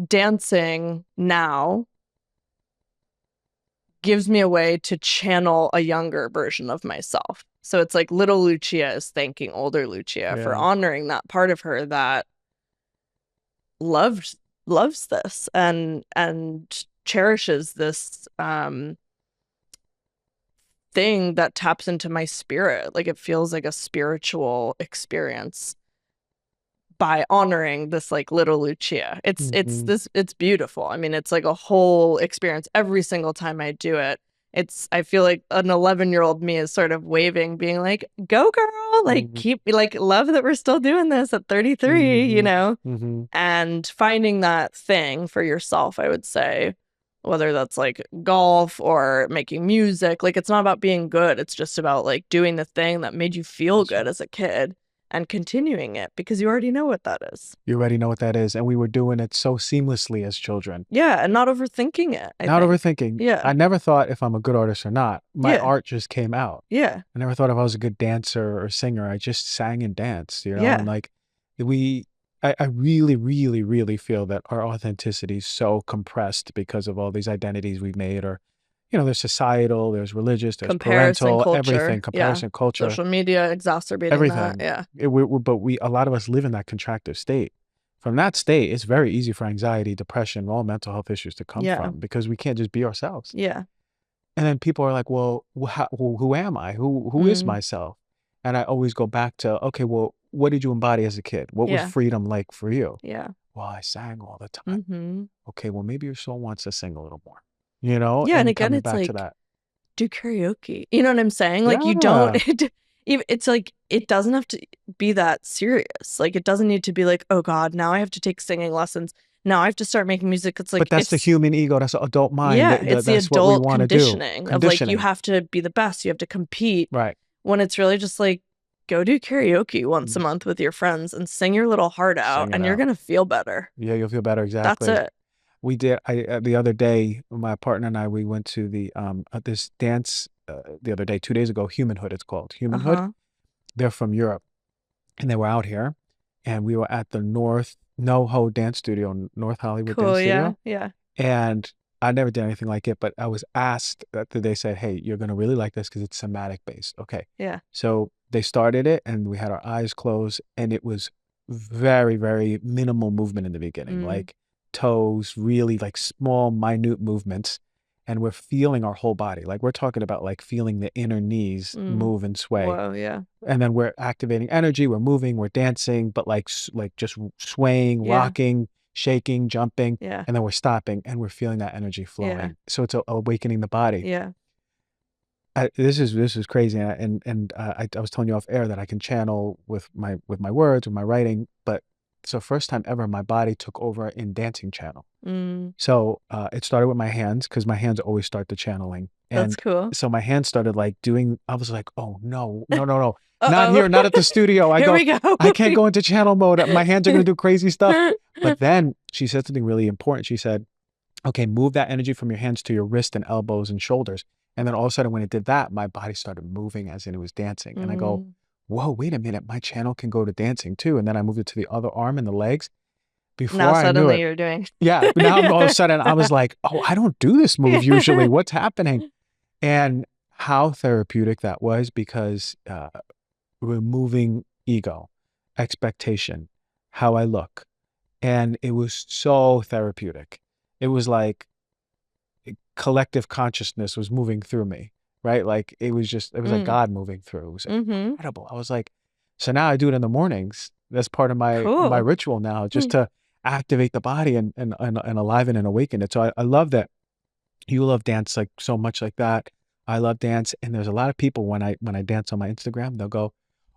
dancing now gives me a way to channel a younger version of myself. So it's like little Lucia is thanking older Lucia for honoring that part of her that loves this and cherishes this thing that taps into my spirit. Like it feels like a spiritual experience by honoring this like little Lucia. It's beautiful. I mean, it's like a whole experience every single time I do it. I feel like an 11-year-old me is sort of waving, being like, go girl, like keep like love that we're still doing this at 33, and finding that thing for yourself, I would say, whether that's like golf or making music, like it's not about being good. It's just about like doing the thing that made you feel good as a kid and continuing it because you already know what that is. You already know what that is. And we were doing it so seamlessly as children. Yeah. And not overthinking it. Not overthinking. Yeah. I never thought if I'm a good artist or not. My art just came out. Yeah. I never thought if I was a good dancer or singer. I just sang and danced, And like I really, really, really feel that our authenticity is so compressed because of all these identities we've made, or there's societal, there's religious, there's parental, culture. Everything, comparison culture. Social media exacerbating everything. that, But a lot of us live in that contractive state. From that state, it's very easy for anxiety, depression, all mental health issues to come from because we can't just be ourselves. Yeah. And then people are like, well, who am I? Who is myself? And I always go back to, okay, well, what did you embody as a kid? What was Yeah. freedom like for you? Yeah. Well, I sang all the time. Mm-hmm. Okay, well, maybe your soul wants to sing a little more, you know, Yeah. And and again, coming it's back to like, that. do karaoke. You know what I'm saying? Like, you don't, Yeah. it's like, it doesn't have to be that serious. Like, it doesn't need to be like, oh God, now I have to take singing lessons. Now I have to start making music. It's But like, that's the it's, human ego. That's the adult mind. yeah, it's the That's what we adult want to do. conditioning of like, you Conditioning. have to be the best. You have to compete. Right. When it's really just like, go do karaoke once a Mm. month with your friends and sing your little heart out, Sing it and you're out. going to feel better. Yeah, you'll feel better. That's Exactly. it. We did. The other day, my partner and I, we went to the this dance the other day, 2 days ago. Humanhood, it's called Humanhood. Uh-huh. They're from Europe, and they were out here, and we were at the North NoHo Dance Studio, North Hollywood Cool. Dance Yeah. Studio, Yeah. and I never did anything like it, but I was asked that they said, "Hey, you're gonna really like this because it's somatic based." Okay, Yeah. so they started it, and we had our eyes closed, and it was very, very minimal movement in the beginning, Mm. like toes, really like small, minute movements. And we're feeling our whole body. Like we're talking about like feeling the inner knees Mm. move and sway. Whoa. Yeah. And then we're activating energy, we're moving, we're dancing, but like like just swaying, Yeah. rocking, shaking, jumping, Yeah. and then we're stopping and we're feeling that energy Yeah. flowing. So it's awakening the body. Yeah. This is crazy, I was telling you off air that I can channel with my words, with my writing, but it's the first time ever my body took over in dancing channel. Mm. So it started with my hands because my hands always start the channeling, That's and cool. so my hands started like doing. I was like, oh no, no, no, no, not Uh-oh. here, not at the studio. Here we go. I can't go into channel mode. My hands are gonna do crazy stuff. But then she said something really important. She said, okay, move that energy from your hands to your wrist and elbows and shoulders. And then all of a sudden, when it did that, my body started moving as in it was dancing. And I go, Mm. whoa, wait a minute, my channel can go to dancing too. And then I moved it to the other arm and the legs. Now Before I knew suddenly it, you're doing. yeah, but now all of a Yeah. sudden I was like, oh, I don't do this move usually. What's happening? And how therapeutic that was because removing ego, expectation, how I look. And it was so therapeutic. It was like collective consciousness was moving through me, right? Like it was like Mm. God moving through. It was Mm-hmm. incredible. I was like, so now I do it in the mornings. That's part of my Cool. ritual now, just to activate the body and aliven and awaken it. So I love that you love dance like so much like that. I love dance, and there's a lot of people when I dance on my Instagram, they'll go,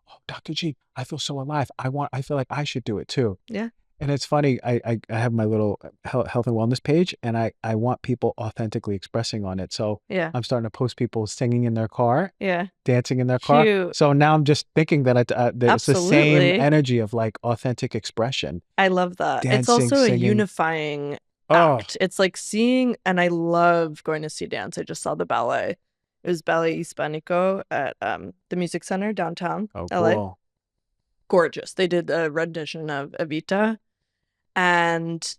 "Oh, Dr. G, I feel so alive. I feel like I should do it too." Yeah. And it's funny, I have my little health and wellness page, and I want people authentically expressing on it. So Yeah. I'm starting to post people singing in their car, Yeah. dancing in their car. Cute. So now I'm just thinking that it's the same Absolutely. energy of like authentic expression, I love that. It's dancing, also a singing. unifying Oh, act. It's like seeing, and I love going to see dance. I just saw the ballet. It was Ballet Hispanico at the Music Center downtown oh, LA. cool. Gorgeous. They did a rendition of Evita, and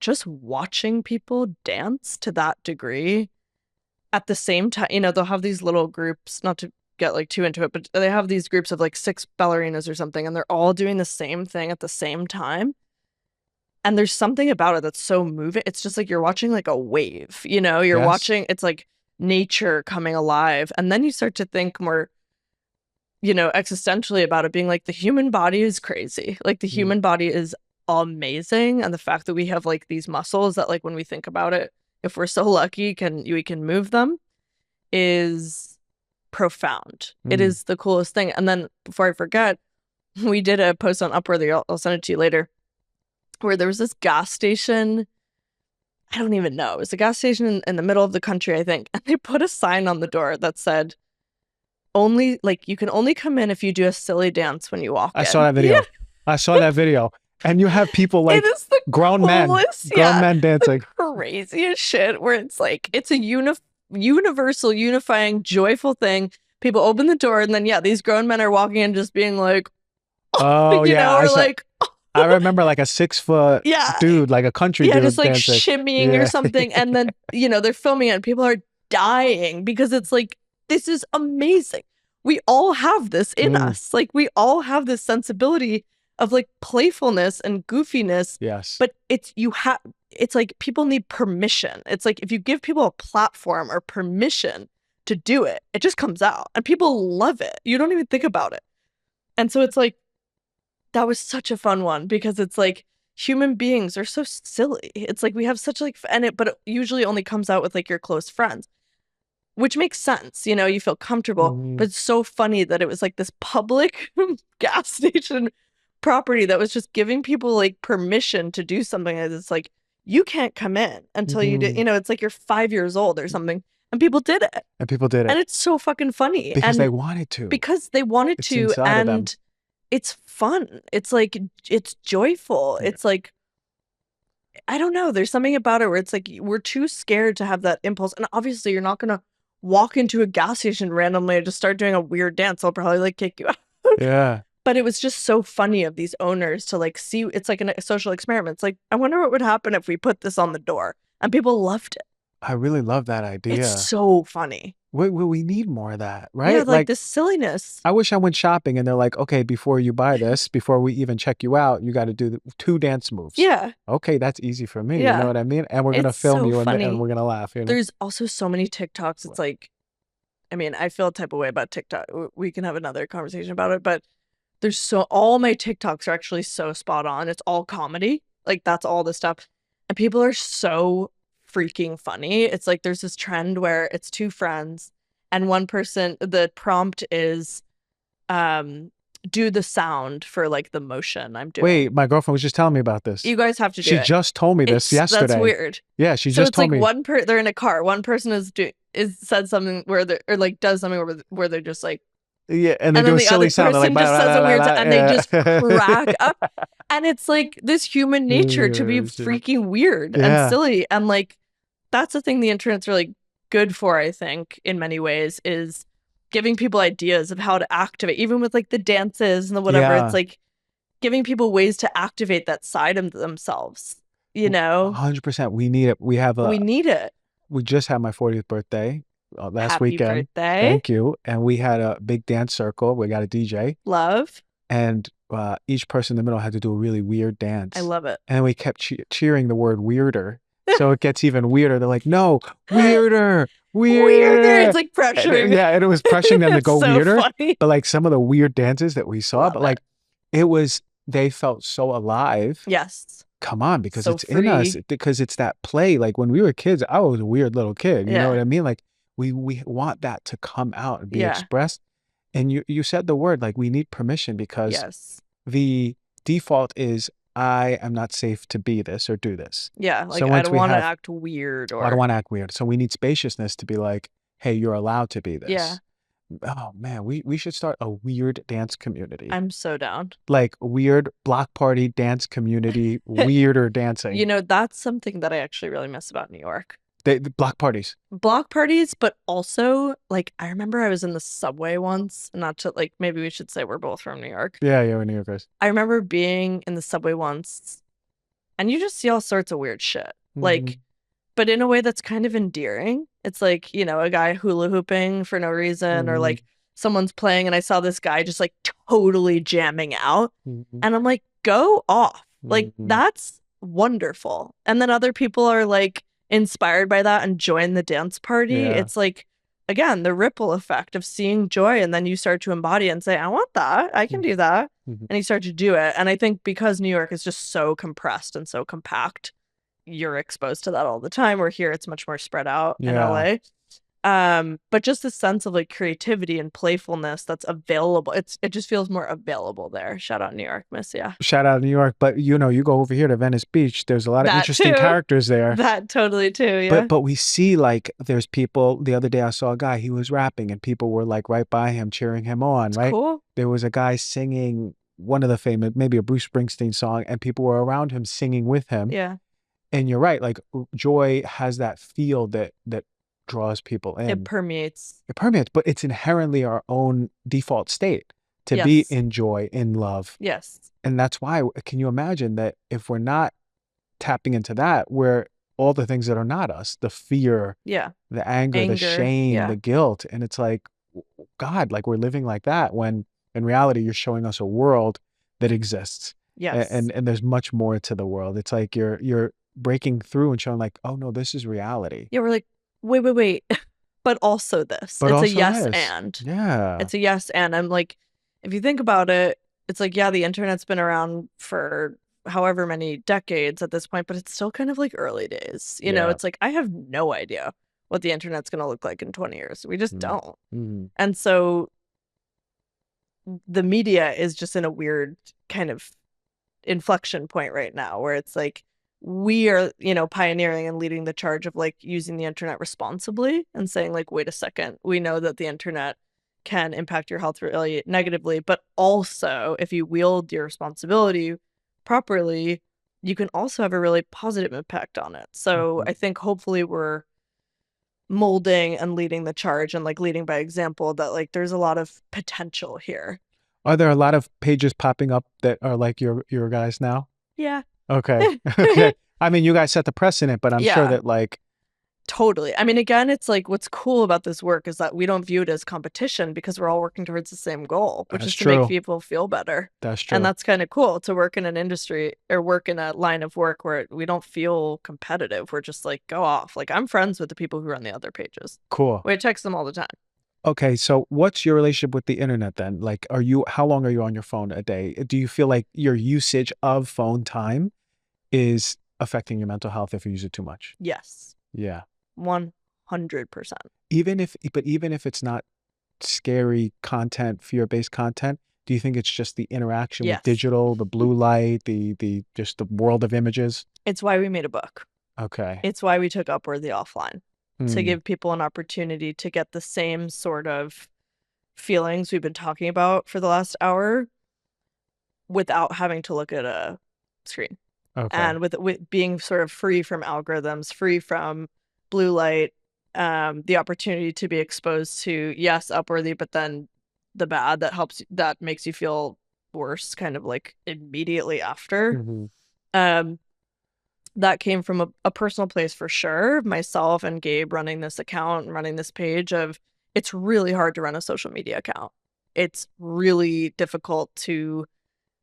just watching people dance to that degree at the same time, they'll have these little groups, not to get like too into it, but they have these groups of like 6 ballerinas or something, and they're all doing the same thing at the same time. And there's something about it that's so moving. It's just like you're watching like a wave, you're Yes. watching, it's like nature coming alive. And then you start to think more, existentially about it, being like the human body is crazy. Like the human body is amazing. And the fact that we have like these muscles that like when we think about it, if we're so lucky, we can move them is profound. It is the coolest thing. And then before I forget, we did a post on Upworthy, I'll send it to you later, where there was this gas station. I don't even know. It was a gas station in the middle of the country, I think. And they put a sign on the door that said, only, like, you can only come in if you do a silly dance when you walk in. I saw that video. Yeah. I saw that video. And you have people like It is the grown men dancing. The craziest shit where it's like, it's a universal, unifying, joyful thing. People open the door and then, these grown men are walking in just being like, oh, yeah. or like, I remember like a 6-foot dude, like a country dude just like dancing. shimmying or something. And then, they're filming it and people are dying because it's like, this is amazing. We all have this in us. Like we all have this sensibility of like playfulness and goofiness. Yes. But it's like people need permission. It's like if you give people a platform or permission to do it, it just comes out and people love it. You don't even think about it. And so it's like, that was such a fun one because it's like human beings are so silly. It's like we have such like, but it usually only comes out with like your close friends, which makes sense. You know, you feel comfortable, Mhm. but it's so funny that it was like this public gas station property that was just giving people like permission to do something. It's like, you can't come in until you do, Mhm. it's like you're 5 years old or something. And people did it. And people did And it it's so fucking funny. because they And wanted to. because they wanted It's to, inside of them. and it's fun. It's like, it's joyful. Yeah. It's like, I don't know. There's something about it where it's like we're too scared to have that impulse. And obviously, you're not gonna walk into a gas station randomly and just start doing a weird dance. They'll probably like kick you out. Yeah. But it was just so funny of these owners to like see. It's like a social experiment. It's like, I wonder what would happen if we put this on the door, and people loved it. I really love that It's idea. so funny. We need more of that, Yeah, right? like this silliness. I wish I went shopping and they're like, okay, before you buy this, before we even check you out, you got to do 2 dance moves. Yeah, Okay, that's easy for me. You yeah. know what I mean? And we're gonna It's film so you and funny. we're gonna laugh. You know? There's also so many TikToks. It's like, I mean, I feel a type of way about TikTok. We can have another conversation about it, but all my TikToks are actually so spot on. It's all comedy. Like, that's all the stuff. And people are so freaking funny. It's like there's this trend where it's 2 friends and one person, the prompt is do the sound for like the motion I'm doing. Wait, my girlfriend was just telling me about this. You guys have to do She it. just told me this yesterday. That's weird. Yeah, she So just it's told like me. they're in a car. One person said something where they or like does something where they're just like, Yeah, and they and do then a the silly other sound. They're like, person just "Blah, says blah, a blah, weird blah," and they just yeah. crack up. And it's like this human nature to be Yeah. freaking weird and Yeah. silly. And like, that's the thing the internet's really good for, I think, in many ways, is giving people ideas of how to activate, even with like the dances and the whatever. Yeah. It's like giving people ways to activate that side of themselves, you know? 100%. We need it. We need it. We just had my 40th birthday last Happy weekend. birthday. Thank you. And we had a big dance circle. We got a DJ. Love. And each person in the middle had to do a really weird dance. I love it. And we kept cheering the word weirder. So it gets even weirder. They're like, no, weirder, weirder. It's like pressuring. Yeah, and it was pressuring them to go so weirder. Funny. But like some of the weird dances that we saw, Love but like they felt so alive. Yes. Come on, because So it's in us, free. because it's that play. Like when we were kids, I was a weird little kid. You know what I mean? Like we want that to come out and be expressed. And you said the word, like we need permission, because the default is I am not safe to be this or do this. Yeah, like So I don't want to act weird, or I don't want to act weird. So we need spaciousness to be like, hey, you're allowed to be this. Yeah. Oh man, we should start a weird dance community. I'm so down. Like weird block party dance community, weirder dancing. You know, that's something that I actually really miss about New York. The block parties. Block parties, but also like I remember I was in the subway once, not to like, maybe we should say we're both from New York. Yeah, we're New Yorkers. I remember being in the subway once and you just see all sorts of weird shit. Like, but in a way that's kind of endearing. It's like, you know, a guy hula hooping for no reason, or like someone's playing and I saw this guy just like totally jamming out. And I'm like, go off. Like, that's wonderful. And then other people are like inspired by that and join the dance party. Yeah. It's like, again, the ripple effect of seeing joy, and then you start to embody it and say, I want that. I can do that. And you start to do it. And I think because New York is just so compressed and so compact, you're exposed to that all the time. Where here it's much more spread out in LA. But just the sense of like creativity and playfulness that's available. It just feels more available there. Shout out New York, miss ya. Shout out New York. But you know, you go over here to Venice Beach, there's a lot of interesting characters there. That totally too, yeah. But we see like there's people. The other day I saw a guy, he was rapping and people were like right by him cheering him on, right? Cool. There was a guy singing one of the famous, maybe a Bruce Springsteen song, and people were around him singing with him. Yeah. And you're right, like joy has that feel that draws people in. It permeates, but it's inherently our own default state to be in joy, in love. Yes. And that's why, can you imagine that if we're not tapping into that, we're all the things that are not us, the fear, the anger, the shame, the guilt. And it's like, God, like we're living like that, when in reality, you're showing us a world that exists. Yes. And there's much more to the world. It's like you're breaking through and showing like, oh no, this is reality. Yeah, we're like, wait. But also this. But it's also a yes this. and. Yeah. It's a yes and. I'm like, if you think about it, it's like, yeah, the internet's been around for however many decades at this point, but it's still kind of like early days. Yeah. It's like I have no idea what the internet's going to look like in 20 years. We just Mm. don't. Mm. And so the media is just in a weird kind of inflection point right now where it's like we are, pioneering and leading the charge of like using the internet responsibly and saying like, wait a second, we know that the internet can impact your health really negatively, but also if you wield your responsibility properly, you can also have a really positive impact on it. So Mhm. I think hopefully we're molding and leading the charge and like leading by example that like there's a lot of potential here. Are there a lot of pages popping up that are like your guys now? Yeah. Okay. Okay. I mean, you guys set the precedent, but I'm sure Yeah. that like Totally. I mean, again, it's like what's cool about this work is that we don't view it as competition because we're all working towards the same goal, which that's is to make true. people feel better. That's And true. that's kind of cool to work in an industry or work in a line of work where we don't feel competitive. We're just like, go off. Like, I'm friends with the people who run the other pages. Cool. We text them all the time. Okay, so what's your relationship with the internet then? Like, how long are you on your phone a day? Do you feel like your usage of phone time is affecting your mental health if you use it too much? Yes, Yeah. 100%. Even if it's not scary content, fear-based content, do you think it's just the interaction with Yes. digital, the blue light, the just the world of images? It's why we made a book. Okay. It's why we took Upworthy offline to Hmm. give people an opportunity to get the same sort of feelings we've been talking about for the last hour without having to look at a screen Okay. and with being sort of free from algorithms, free from blue light, the opportunity to be exposed to, yes, Upworthy, but then the bad that makes you feel worse kind of like immediately after. Hmm. Um, that came from a personal place for sure. Myself and Gabe running this account and running this page of it's really hard to run a social media account. It's really difficult to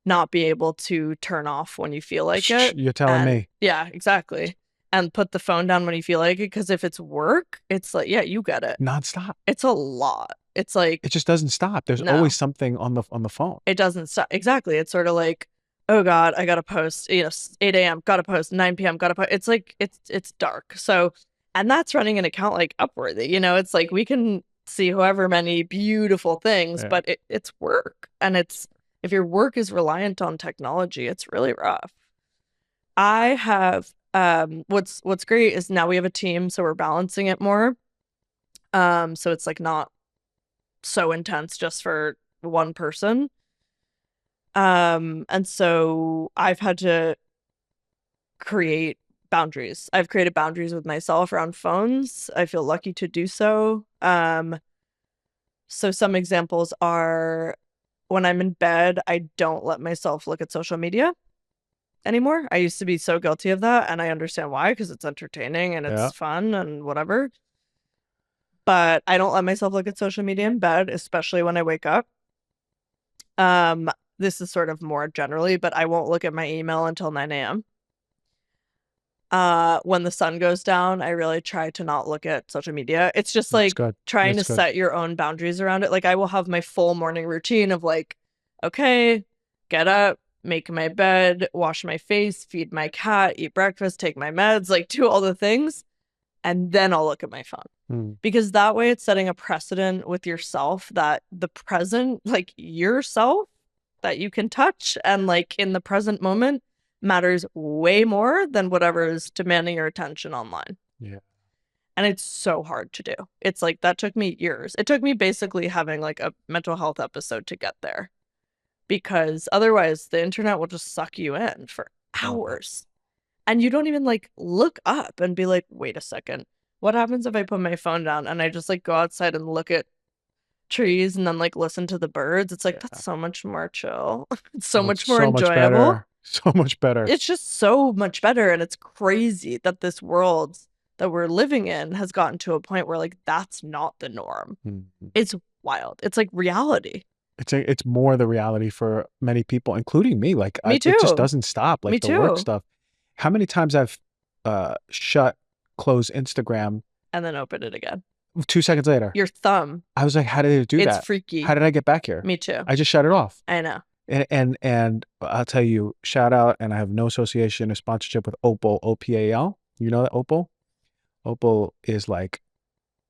not be able to turn off when you feel like it. You're telling And me. yeah, exactly. And put the phone down when you feel like it. Because if it's work, it's like, yeah, you get it. Nonstop. It's a lot. It's like, It just doesn't stop. There's always no, something on the phone. it doesn't stop. Exactly. It's sort of like, oh God, I gotta post, 8 a.m., gotta post, 9 p.m., gotta post. It's like it's dark. So and that's running an account like Upworthy. It's like we can see however many beautiful things, Yeah. but it's work. And it's if your work is reliant on technology, it's really rough. I have what's great is now we have a team, so we're balancing it more. So it's like not so intense just for one person. And so I've had to create boundaries. I've created boundaries with myself around phones. I feel lucky to do so. So some examples are when I'm in bed, I don't let myself look at social media anymore. I used to be so guilty of that, and I understand why, because it's entertaining and Yeah. it's fun and whatever. But I don't let myself look at social media in bed, especially when I wake up. Um, this is sort of more generally, but I won't look at my email until 9 a.m. When the sun goes down, I really try to not look at social media. It's just That's like good. trying That's to good. set your own boundaries around it. Like I will have my full morning routine of like, okay, get up, make my bed, wash my face, feed my cat, eat breakfast, take my meds, like do all the things, and then I'll look at my phone. Mm. Because that way it's setting a precedent with yourself that the present, like yourself that you can touch and like in the present moment matters way more than whatever is demanding your attention online. Yeah. And it's so hard to do. It's like that took me years. It took me basically having like a mental health episode to get there because otherwise the internet will just suck you in for Uh, hours. And you don't even like look up and be like, wait a second, what happens if I put my phone down and I just like go outside and look at trees and then like listen to the birds? It's like, that's yeah. so much more chill. It's so Oh, it's much more so much enjoyable. better. So much better. It's just so much better. And it's crazy that this world that we're living in has gotten to a point where like that's not the norm. Mhm. It's wild. It's like reality. It's more the reality for many people, including me. Like Me it just too. doesn't stop. Me Like the work too. stuff. How many times I've closed Instagram And then open it again. 2 seconds later. Your thumb. I was like, how did it do It's that? freaky. How did I get back here? Me too. I just shut it off. I know. And I'll tell you, shout out, and I have no association or sponsorship with Opal, OPAL. You know that Opal? Opal is like,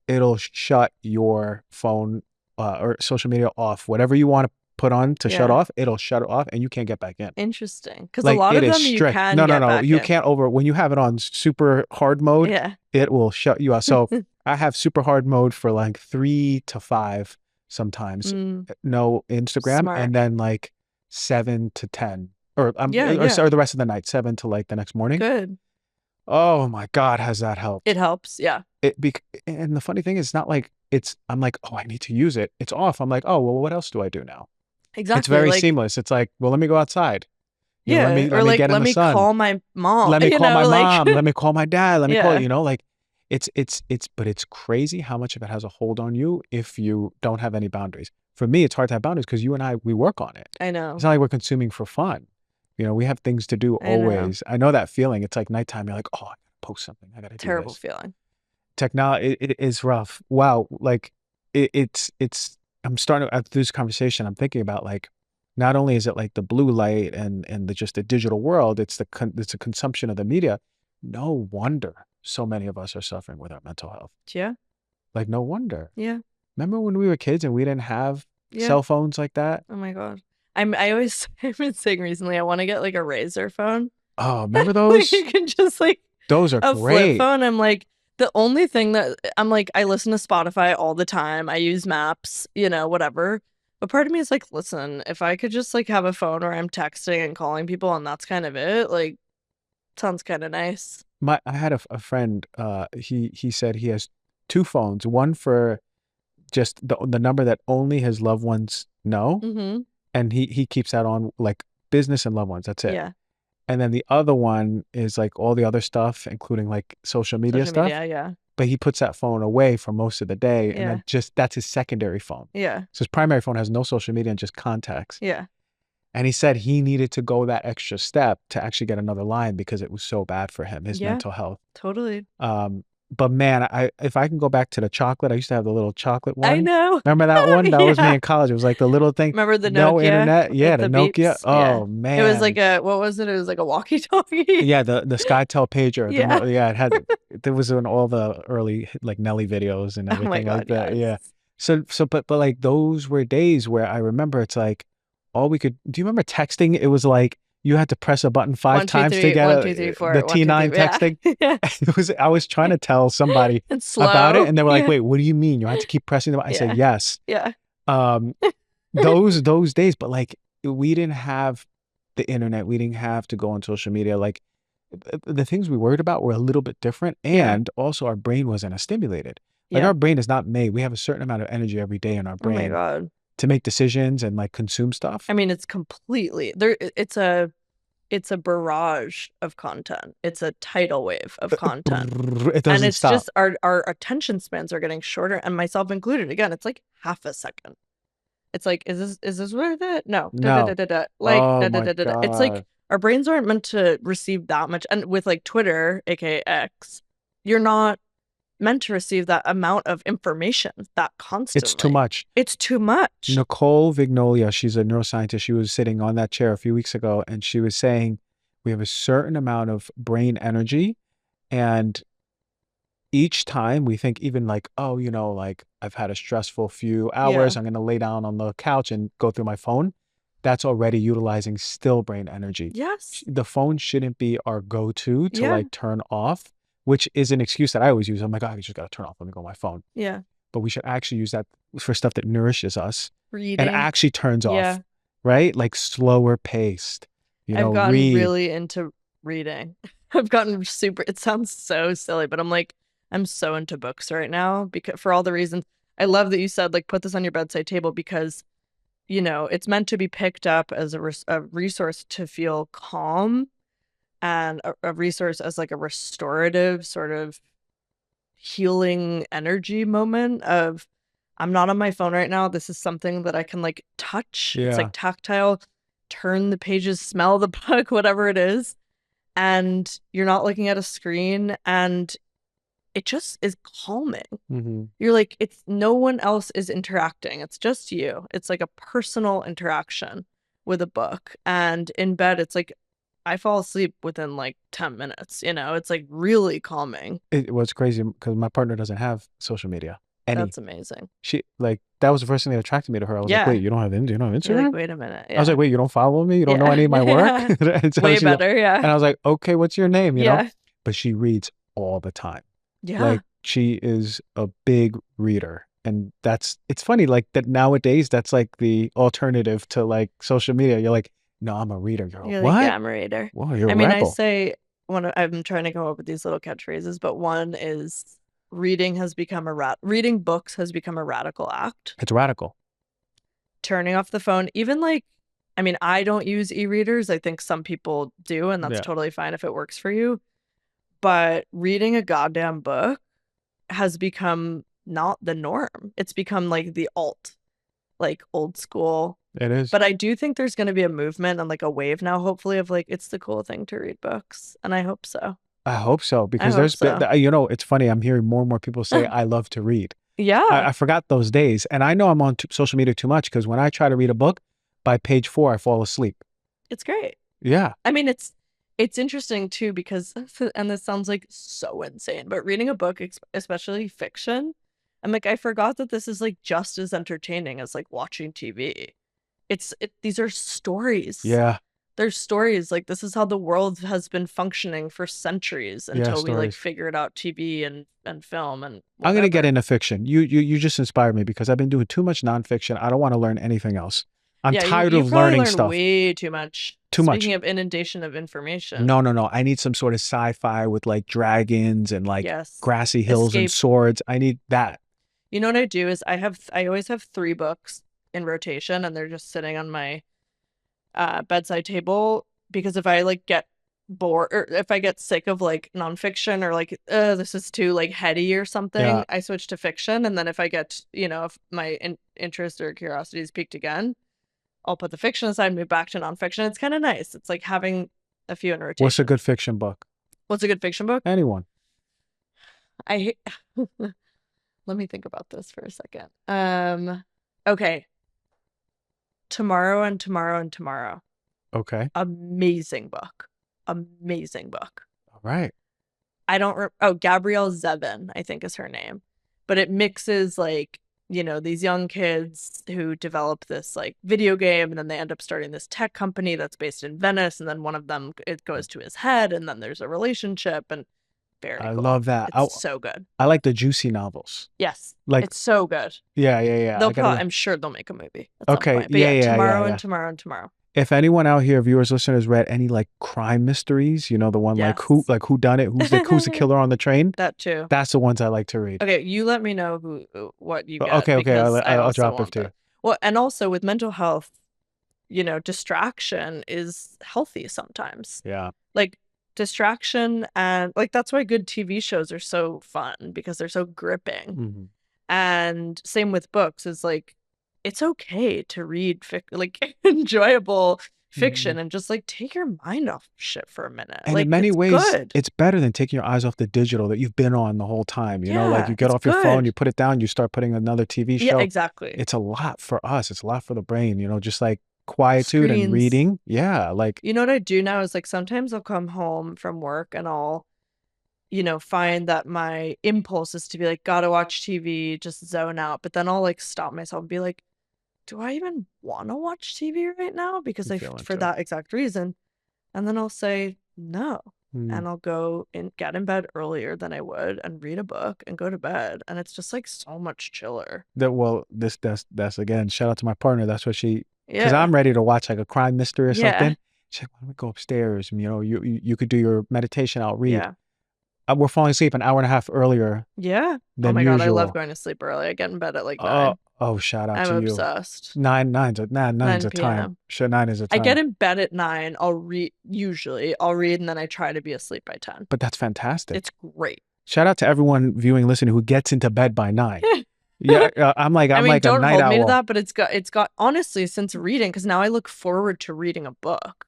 it'll shut your phone or social media off. Whatever you want to put on to shut Yeah. off, it'll shut it off and you can't get back in. Interesting. Because a Like, lot it of is them you strict. can No, get back you in. can't when you have it on super hard mode, Yeah. it will shut you out. So I have super hard mode for like 3 to 5 sometimes. No Instagram. Smart. And then like 7 to 10 or Yeah. or the rest of the night, 7 to like the next morning. Good. Oh my God, has that helped? It helps. Yeah. And the funny thing is, it's not like I'm like, oh, I need to use it. It's off. I'm like, oh, well, what else do I do now? Exactly. It's very seamless. It's like, well, let me go outside. You know, Yeah. let me Or get in the sun. call my mom. Let me call my mom. Let me call my dad. Let me call, Yeah. like but it's crazy how much of it has a hold on you if you don't have any boundaries. For me, it's hard to have boundaries because you and I, we work on it. I know. It's not like we're consuming for fun. You know, we have things to do always. I know that feeling. It's like nighttime. You're like, oh, I gotta post something. I gotta do this. Terrible feeling. Technology, it is rough. Wow. Like it's I'm starting after this conversation, I'm thinking about like, not only is it like the blue light and just the digital world, it's the consumption of the media. No wonder so many of us are suffering with our mental health. Yeah. Like, no wonder. Yeah. Remember when we were kids and we didn't have cell phones like that? Oh my God. I always, I've been saying recently, I want to get like a Razor phone. Oh, remember those? You can just like, those are a great. flip phone. I'm like, the only thing that I'm like, I listen to Spotify all the time. I use maps, you know, whatever. But part of me is like, listen, if I could just like have a phone where I'm texting and calling people and that's kind of it, like, sounds kind of nice. I had a friend, he said he has 2 phones, one for just the number that only his loved ones know. And he keeps that on like business and loved ones. That's it. Yeah. And then the other one is like all the other stuff, including like social media stuff. Yeah. But he puts that phone away for most of the day. And then that's his secondary phone. Yeah. So his primary phone has no social media and just contacts. Yeah. And he said he needed to go that extra step to actually get another line because it was so bad for him, his mental health. Totally. But man, if I can go back to the chocolate, I used to have the little chocolate one. I know. Remember that one? That was me in college. It was like the little thing. Remember the Nokia? No internet. Yeah, the Nokia. Beeps? Oh man. It was like what was it? It was like a walkie-talkie. Yeah, the SkyTel pager. Yeah. It had, there was in all the early like Nelly videos and everything like that. Yes. Yeah. But like those were days where I remember it's like all we could, do you remember texting? It was like you had to press a button 5 times to get 1, 2, 3, 4, the 1, 2, T9 3, texting. Yeah. I was trying to tell somebody about it and they were like, wait, what do you mean? You had to keep pressing the button. I said, yes. Yeah. Those days, but like we didn't have the internet. We didn't have to go on social media. Like the things we worried about were a little bit different. And also our brain wasn't as stimulated. Like our brain is not made. We have a certain amount of energy every day in our brain. Oh my God. To make decisions and like consume stuff. I mean, it's completely there. It's a barrage of content. It's a tidal wave of content. It doesn't and it's stop. Just our attention spans are getting shorter, and myself included. Again, it's like half a second. It's like, is this worth it? No. Like it's like our brains aren't meant to receive that much. And with like Twitter, aka X, you're not meant to receive that amount of information that constantly. It's too much. It's too much. Nicole Vignolia, she's a neuroscientist. She was sitting on that chair a few weeks ago and she was saying we have a certain amount of brain energy and each time we think even like, oh, you know, like I've had a stressful few hours. I'm going to lay down on the couch and go through my phone. That's already utilizing still brain energy. Yes. The phone shouldn't be our go-to to like turn off, which is an excuse that I always use. I'm like, oh, I just got to turn off. Let me go on my phone. Yeah. But we should actually use that for stuff that nourishes us. Reading. And actually turns off, right? Like slower paced. You know, I've gotten really into reading. I've gotten it sounds so silly, but I'm like, I'm so into books right now because for all the reasons. I love that you said like put this on your bedside table because, you know, it's meant to be picked up as a resource to feel calm and a resource as like a restorative sort of healing energy moment of I'm not on my phone right now. This is something that I can like touch. It's like tactile, turn the pages, smell the book, whatever it is. And you're not looking at a screen and it just is calming. Mm-hmm. You're like, it's no one else is interacting. It's just you. It's like a personal interaction with a book. And in bed, it's like I fall asleep within like 10 minutes, you know, it's like really calming. It was crazy because my partner doesn't have social media. Any. That's amazing. She like that was the first thing that attracted me to her. I was like, Yeah. wait, you don't have you don't have You're like, Instagram? wait a minute. I was like, Yeah. wait, you don't follow me? You don't know Yeah. any of my work? Yeah. And so Way she's like, better. and Yeah. I was like, okay, what's your name? You know? Yeah. But she reads all the time. Yeah. Like she is a big reader. And it's funny, like that nowadays, that's like the alternative to like social media. You're like, no, I'm a reader. You're like, You're like, what? yeah, I'm a reader. Whoa, you're I a mean, I rebel. say I'm trying to come up with these little catchphrases, but one is reading books has become a radical act. It's radical. Turning off the phone, even like, I mean, I don't use e-readers. I think some people do, and that's Yeah. totally fine if it works for you. But reading a goddamn book has become not the norm. It's become like the alt, like old school. It is. But I do think there's going to be a movement and like a wave now, hopefully, of like, it's the cool thing to read books. And I hope so. I hope so because hope there's been, so. you know, it's funny. I'm hearing more and more people say, I love to read. Yeah. I forgot those days. And I know I'm on social media too much because when I try to read a book, by page 4, I fall asleep. It's great. Yeah. I mean, it's interesting too because, and this sounds like so insane, but reading a book, especially fiction, I'm like, I forgot that this is like just as entertaining as like watching TV. These are stories. Yeah. There's stories. Like, this is how the world has been functioning for centuries until we like figured out TV and film and whatever. I'm gonna get into fiction. You just inspired me because I've been doing too much nonfiction. I don't want to learn anything else. I'm tired of learning stuff. Way too much. Speaking of inundation of information. No. I need some sort of sci-fi with like dragons and like grassy hills and swords. I need that. You know what I do is I always have 3 books in rotation, and they're just sitting on my bedside table, because if I like get bored or if I get sick of like nonfiction or like this is too like heady or something, I switch to fiction. And then if I get, you know, if my interest or curiosity is piqued again, I'll put the fiction aside and move back to nonfiction. It's kind of nice. It's like having a few in rotation. What's a good fiction book? What's a good fiction book? Anyone. Let me think about this for a second. Okay. Tomorrow and Tomorrow and Tomorrow. Okay. Amazing book. Amazing book. All right. Gabrielle Zevin, I think is her name. But it mixes like, you know, these young kids who develop this like video game, and then they end up starting this tech company that's based in Venice, and then one of them, it goes to his head, and then there's a relationship, and very cool. I love that. It's so good. I like the juicy novels. Yes. Like, it's so good. Yeah. I'm sure they'll make a movie at some point. But Tomorrow and Tomorrow and Tomorrow. If anyone out here, viewers, listeners, read any like crime mysteries, you know, the one like who done it, who's the killer on the train? That too. That's the ones I like to read. Okay, you let me know what you get. Okay, I'll drop it too. Well, and also with mental health, you know, distraction is healthy sometimes. Yeah. Like distraction, and like that's why good TV shows are so fun, because they're so gripping. Mm-hmm. And same with books, is like it's okay to read like enjoyable fiction and just like take your mind off shit for a minute. And like, in many ways, it's better than taking your eyes off the digital that you've been on the whole time. You know, like you get off your phone, you put it down, you start putting another TV show. Yeah, exactly. It's a lot for us. It's a lot for the brain, you know, just like quietude and reading. Yeah. Like, you know what I do now is like sometimes I'll come home from work and I'll, you know, find that my impulse is to be like, gotta watch TV, just zone out. But then I'll like stop myself and be like, do I even want to watch TV right now? Because for that exact reason. And then I'll say no. And I'll go and get in bed earlier than I would and read a book and go to bed. And it's just like so much chiller. That's again, shout out to my partner. That's what because I'm ready to watch like a crime mystery or something. She's like, why don't we go upstairs? You know, you could do your meditation. I'll read. Yeah. We're falling asleep an hour and a half earlier. Yeah. Than oh my usual. God, I love going to sleep early. I get in bed at like 9. Oh, shout out to you. I'm obsessed. Nine's a time. Sure, 9 is a time. I get in bed at 9. I'll read, and then I try to be asleep by 10. But that's fantastic. It's great. Shout out to everyone viewing, listening who gets into bed by 9. Yeah, I'm like don't a night hold owl. Me to that, but it's got honestly, since reading, because now I look forward to reading a book.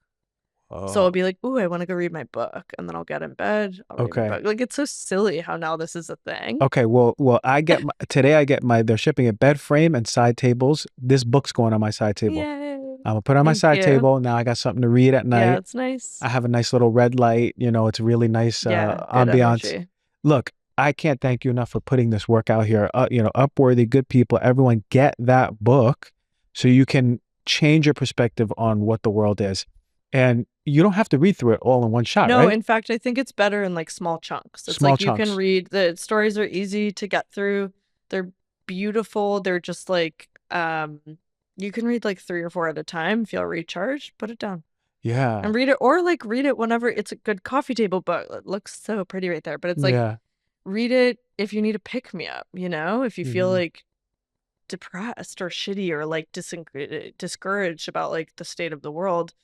So I'll Oh, be like, "Ooh, I want to go read my book," and then I'll get in bed, I'll read my okay. book. Like, it's so silly how now this is a thing. Okay, well, today I get they're shipping a bed frame and side tables. This book's going on my side table. Yay! I'm gonna put it on my Thank side you. table. Now I got something to read at Yeah, night. it's nice. I have a nice little red light. It's a really nice Yeah, good ambiance. energy. Look, I can't thank you enough for putting this work out here. Upworthy, Good People, everyone get that book so you can change your perspective on what the world is. And you don't have to read through it all in one shot, No, right? in fact, I think it's better in like small chunks. It's Small like you can chunks. read the stories are easy to get through. They're beautiful. They're just like you can read like 3 or 4 at a time, feel recharged, put it down. Yeah. And read it or like read it whenever it's a good coffee table book. It looks so pretty right there, but it's like Yeah. read it if you need a pick me up, if you feel Hmm. like depressed or shitty or like discouraged about like the state of the world.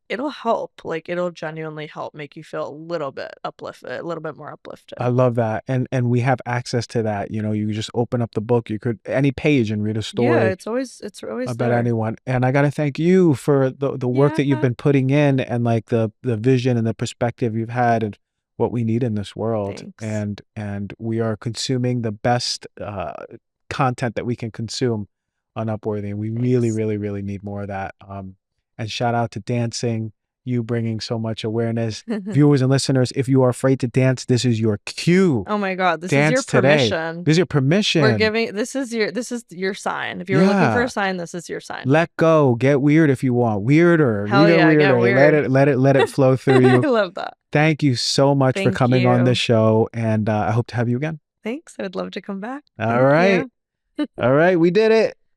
It'll help, like, it'll genuinely help make you feel a little bit uplifted, a little bit more I uplifted. love that. And we have access to that. You just open up the book, you could any page and read a Yeah, story it's always about there. anyone. And I got to thank you for the work that you've Yeah, been putting in and like the vision and the perspective you've had and what we need in this world. thanks. And we are consuming the best content that we can consume on Upworthy, and we really, Thanks. really, really need more of that. And shout out to dancing, you bringing so much awareness. Viewers and listeners, if you are afraid to dance, this is your cue. Oh my god, this is your Dance today. permission. This is your permission. This is your sign. If you were looking for a Yeah. sign, this is your sign. Let go. Get weird if you want. Weirder. Hell yeah, get Weirder. Let weird. it flow through I you. love that. Thank you so much for Thank coming on this you. show, and I hope to have you again. Thanks, I would love to come back. All Thank right. you. All right. We did it.